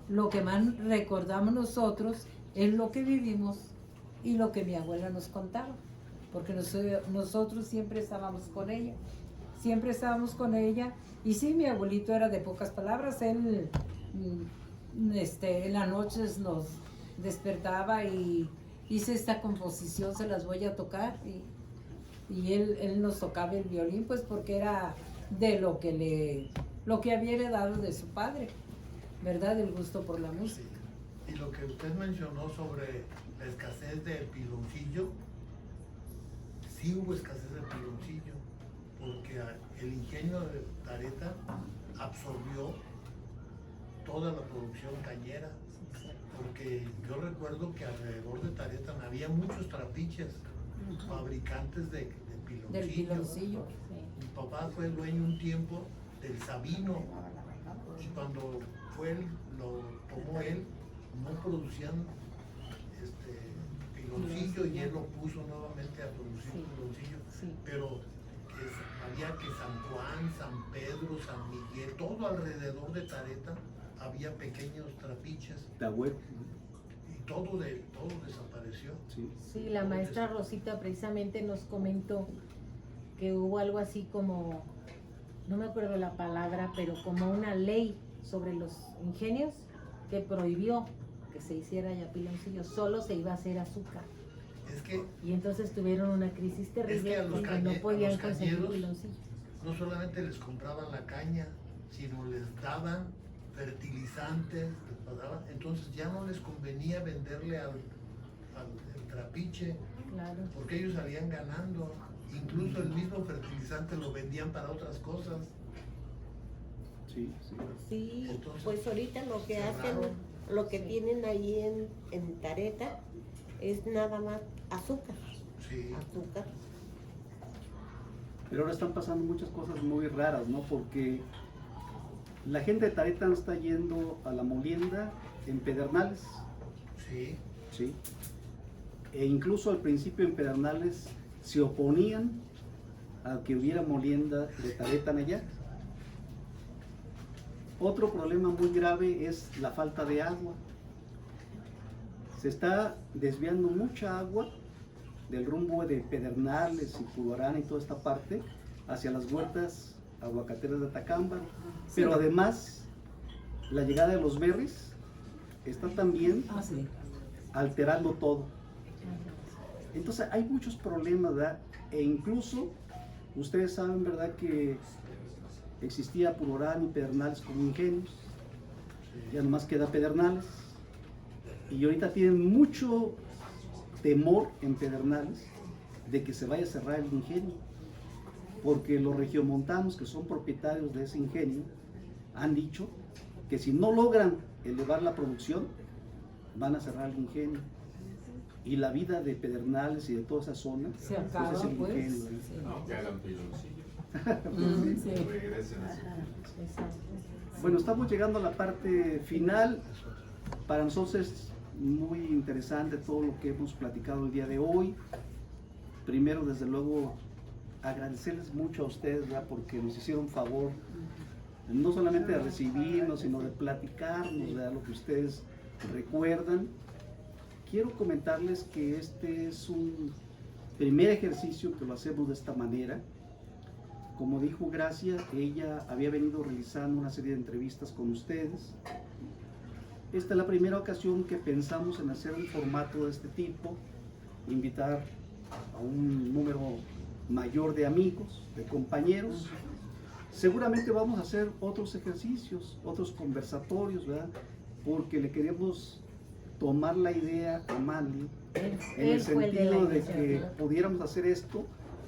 lo que más recordamos nosotros es lo que vivimos y lo que mi abuela nos contaba, porque nosotros siempre estábamos con ella. Siempre estábamos con ella, y sí, mi abuelito era de pocas palabras. Él en las noches nos despertaba y hice esta composición, se las voy a tocar, y él nos tocaba el violín, pues porque era de lo que había heredado de su padre, ¿verdad? El gusto por la música. Y lo que usted mencionó sobre la escasez del piloncillo, sí hubo escasez del piloncillo, porque el ingenio de Tareta absorbió toda la producción cañera, porque yo recuerdo que alrededor de Tareta había muchos trapiches, fabricantes de piloncillo. Del piloncillo, Mi papá fue dueño un tiempo del Sabino, y cuando lo tomó él, no producían piloncillo, y él lo puso nuevamente a producir piloncillo, pero había que San Juan, San Pedro, San Miguel, todo alrededor de Tareta había pequeños trapiches. Y todo desapareció. Sí, la maestra Rosita precisamente nos comentó que hubo algo así como, no me acuerdo la palabra, pero como una ley sobre los ingenios que prohibió que se hiciera ya piloncillo, solo se iba a hacer azúcar. Y entonces tuvieron una crisis terrible porque no podían conseguir piloncillo. No solamente les compraban la caña, sino les daban fertilizantes, entonces ya no les convenía venderle al trapiche, porque ellos salían ganando. Incluso el mismo fertilizante lo vendían para otras cosas. Sí. Entonces, pues ahorita lo que hacen, lo que tienen ahí en Tareta, es nada más azúcar. Sí. Azúcar. Pero ahora están pasando muchas cosas muy raras, ¿no? Porque la gente de Taretan está yendo a la molienda en Pedernales. Sí. ¿Sí? E incluso al principio en Pedernales se oponían a que hubiera molienda de Taretan allá. Otro problema muy grave es la falta de agua. Se está desviando mucha agua del rumbo de Pedernales y Purwarán y toda esta parte hacia las huertas aguacateras de Atacámbaro. Pero además, la llegada de los berries está también alterando todo. Entonces hay muchos problemas, ¿verdad? E incluso ustedes saben, ¿verdad?, que existía Purwarán y Pedernales como ingenios. Ya nomás queda Pedernales. Y ahorita tienen mucho temor en Pedernales de que se vaya a cerrar el ingenio, porque los regiomontanos que son propietarios de ese ingenio han dicho que si no logran elevar la producción van a cerrar el ingenio, y la vida de Pedernales y de toda esa zona se acaba, pues es el pues. ingenio, ¿eh? Sí. No, que hagan piloncillo. Sí. Regresen a su Bueno, estamos llegando a la parte final. Para nosotros es muy interesante todo lo que hemos platicado el día de hoy. Primero, desde luego, agradecerles mucho a ustedes, ¿verdad?, porque nos hicieron favor no solamente de recibirnos, sino de platicarnos, ¿verdad?, lo que ustedes recuerdan. Quiero comentarles que este es un primer ejercicio que lo hacemos de esta manera. Como dijo Gracia, ella había venido realizando una serie de entrevistas con ustedes. Esta es la primera ocasión que pensamos en hacer un formato de este tipo, invitar a un número mayor de amigos, de compañeros. Seguramente vamos a hacer otros ejercicios, otros conversatorios, ¿verdad?, porque le queremos tomar la idea a Manly en el sentido de que pudiéramos hacer esto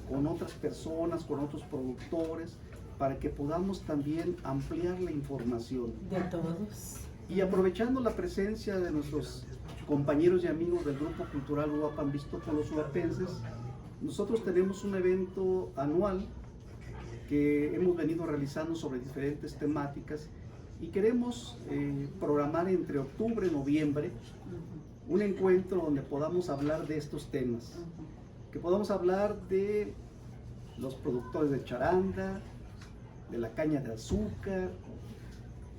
con otras personas, con otros productores, para que podamos también ampliar la información. De todos. Y aprovechando la presencia de nuestros compañeros y amigos del Grupo Cultural Uruapan visto por los uruapenses, nosotros tenemos un evento anual que hemos venido realizando sobre diferentes temáticas y queremos programar entre octubre y noviembre un encuentro donde podamos hablar de estos temas, que podamos hablar de los productores de charanda, de la caña de azúcar,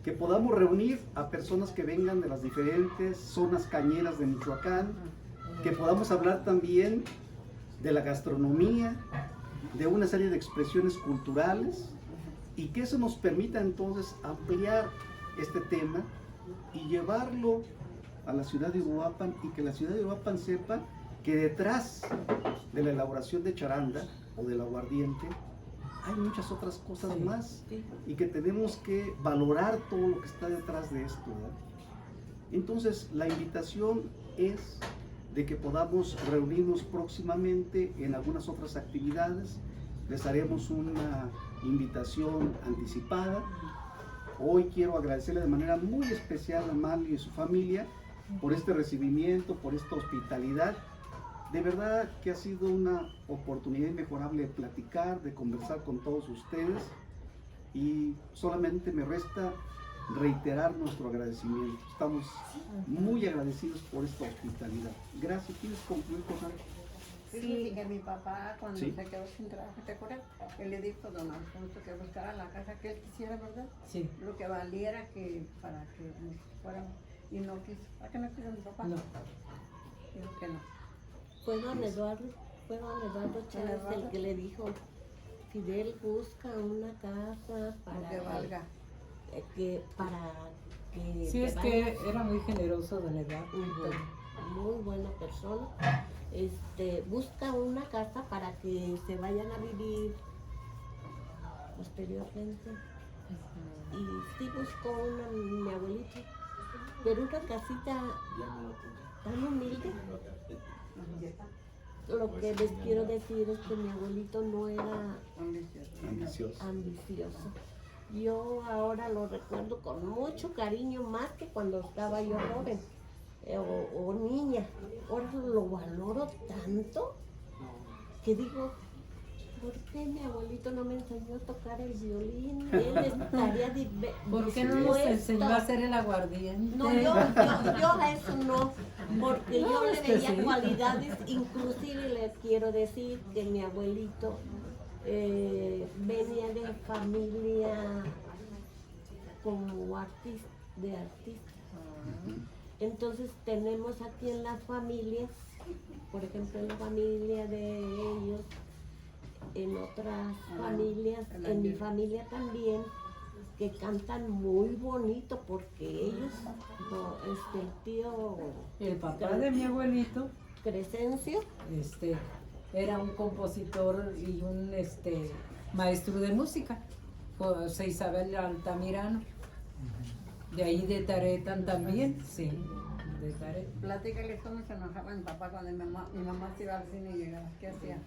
que podamos reunir a personas que vengan de las diferentes zonas cañeras de Michoacán, que podamos hablar también de la gastronomía, de una serie de expresiones culturales, y que eso nos permita entonces ampliar este tema y llevarlo a la ciudad de Uruapan, y que la ciudad de Uruapan sepa que detrás de la elaboración de charanda o del aguardiente hay muchas otras cosas más, y que tenemos que valorar todo lo que está detrás de esto, ¿verdad? Entonces la invitación es de que podamos reunirnos próximamente en algunas otras actividades. Les haremos una invitación anticipada. Hoy quiero agradecerle de manera muy especial a Manly y su familia por este recibimiento, por esta hospitalidad. De verdad que ha sido una oportunidad inmejorable de platicar, de conversar con todos ustedes, y solamente me resta reiterar nuestro agradecimiento. Estamos muy agradecidos por esta hospitalidad. Gracias. ¿Quieres concluir con algo? Sí, que mi papá cuando Sí. se quedó sin trabajo, ¿te acuerdas? Él le dijo a don Alfonso que buscara la casa que él quisiera, ¿verdad? Sí. Lo que valiera que para que nos fuéramos, y no quiso. ¿A qué no quiso mi papá? No. Dijo que no. Fue don Eduardo Chávez el que le dijo: Fidel, busca una casa para Que valga. para que Sí, te es vaya. que era muy generoso don Eduardo. Muy buena persona. Busca una casa para que se vayan a vivir posteriormente. Y sí buscó una, mi abuelita, pero una casita tan humilde. Lo que les quiero decir es que mi abuelito no era ambicioso. Yo ahora lo recuerdo con mucho cariño, más que cuando estaba yo joven. o niña. Ahora lo valoro tanto que digo, ¿por qué mi abuelito no me enseñó a tocar el violín? Él estaría ¿Por qué no nos enseñó a hacer el aguardiente? No, yo a eso no, porque No, yo es le que veía sí. cualidades, inclusive les quiero decir que mi abuelito venía de familia como artista, de artista. Entonces tenemos aquí en las familias, por ejemplo en la familia de ellos, en otras familias, en mi familia también, que cantan muy bonito porque ellos, el tío, El papá de mi abuelito, Crescencio, era un compositor y un maestro de música, José Isabel Altamirano. De ahí de Taretan también, sí, de Taretan. Platícale cómo se enojaba mi papá cuando mi mamá se iba al cine y llegaba. ¿Qué hacía?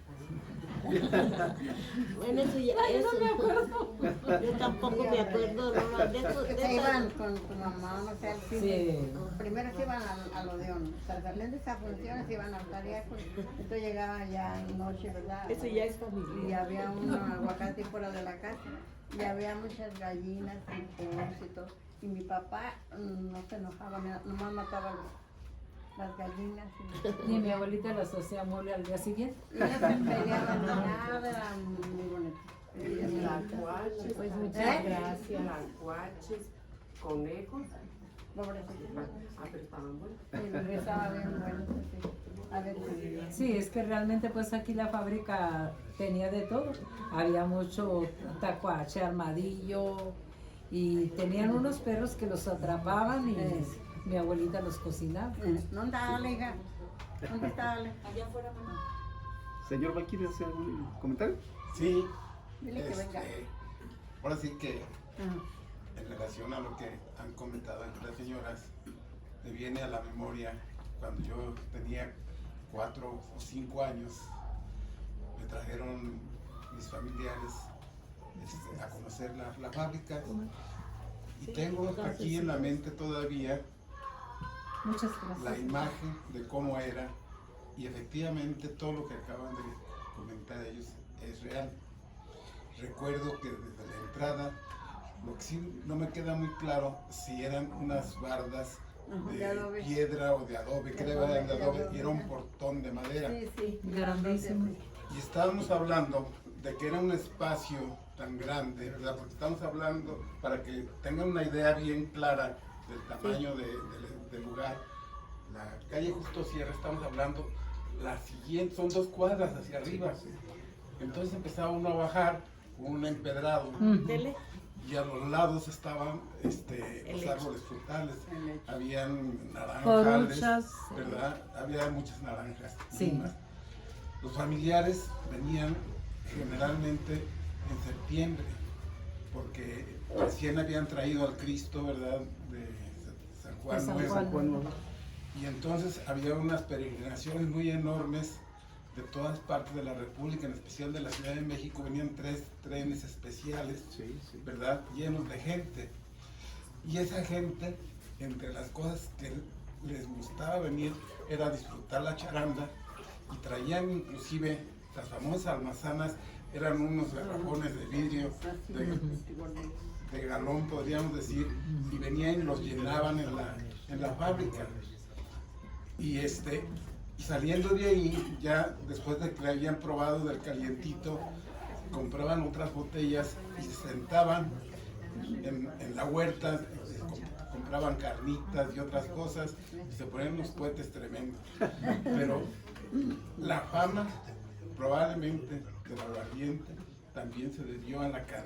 Bueno, eso ya, Ay, eso no me acuerdo. Yo tampoco me acuerdo, no, de eso, de Se eso. iban con tu mamá, no sé, al cine. Sí. Primero se iban al Odeón, saliendo de esas funciones se iban al Tariaco, entonces llegaban ya en noche, ¿verdad? Eso ya es familia. Y había un aguacate fuera de la casa, y había muchas gallinas y pollos y todo. Y mi papá no se enojaba, nomás mataba las gallinas. Y mi abuelita las hacía mole al día siguiente. Y ellos se peleaban, nada, era muy bonito. Tlacuaches, Pues muchas gracias. tlacuaches, conejos. Pobrecito. Pero estaban buenos. Y estaba bien bueno, sí. A ver, Sí, es que realmente pues aquí la fábrica tenía de todo. Había mucho tacuache, armadillo y tenían unos perros que los atrapaban y mi abuelita los cocinaba. ¿dónde está Ale, hija? ¿Dónde está Ale? Allá afuera, mamá. Señor Val, ¿quiere hacer algún comentario? Sí, Dile que venga. ahora sí que Ajá. en relación a lo que han comentado entre las señoras, me viene a la memoria cuando yo tenía 4 o 5 años, me trajeron mis familiares a conocer la fábrica y tengo aquí en la mente todavía Muchas gracias. la imagen de cómo era y efectivamente todo lo que acaban de comentar ellos es real. Recuerdo que desde la entrada, lo que sí no me queda muy claro si eran unas bardas De de adobe. piedra o de adobe, creo eran de adobe, y era un portón de madera. Sí, sí. Grandísimo. Y estábamos hablando de que era un espacio tan grande, ¿verdad? Porque estamos hablando, para que tengan una idea bien clara del tamaño del lugar, la calle Justo Sierra, estamos hablando, la siguiente, son 2 cuadras hacia arriba. Entonces empezaba uno a bajar con un empedrado Dele. y a los lados estaban los árboles frutales, habían naranjales, Coruchas. ¿verdad? Había muchas naranjas. Sí. limas. Los familiares venían generalmente en septiembre, porque recién habían traído al Cristo, ¿verdad? De San Juan De San Nuevo. Juan. Y entonces había unas peregrinaciones muy enormes de todas partes de la República, en especial de la Ciudad de México. Venían 3 trenes especiales, ¿verdad? Llenos de gente. Y esa gente, entre las cosas que les gustaba venir, era disfrutar la charanda, y traían inclusive las famosas almazanas, eran unos garrafones de vidrio, de galón podríamos decir, y venían y los llenaban en la fábrica. Y saliendo de ahí, ya después de que habían probado del calientito, compraban otras botellas y se sentaban en la huerta, compraban carnitas y otras cosas, y se ponían unos cohetes tremendos. Pero la fama probablemente del aguardiente también se debió a la cantidad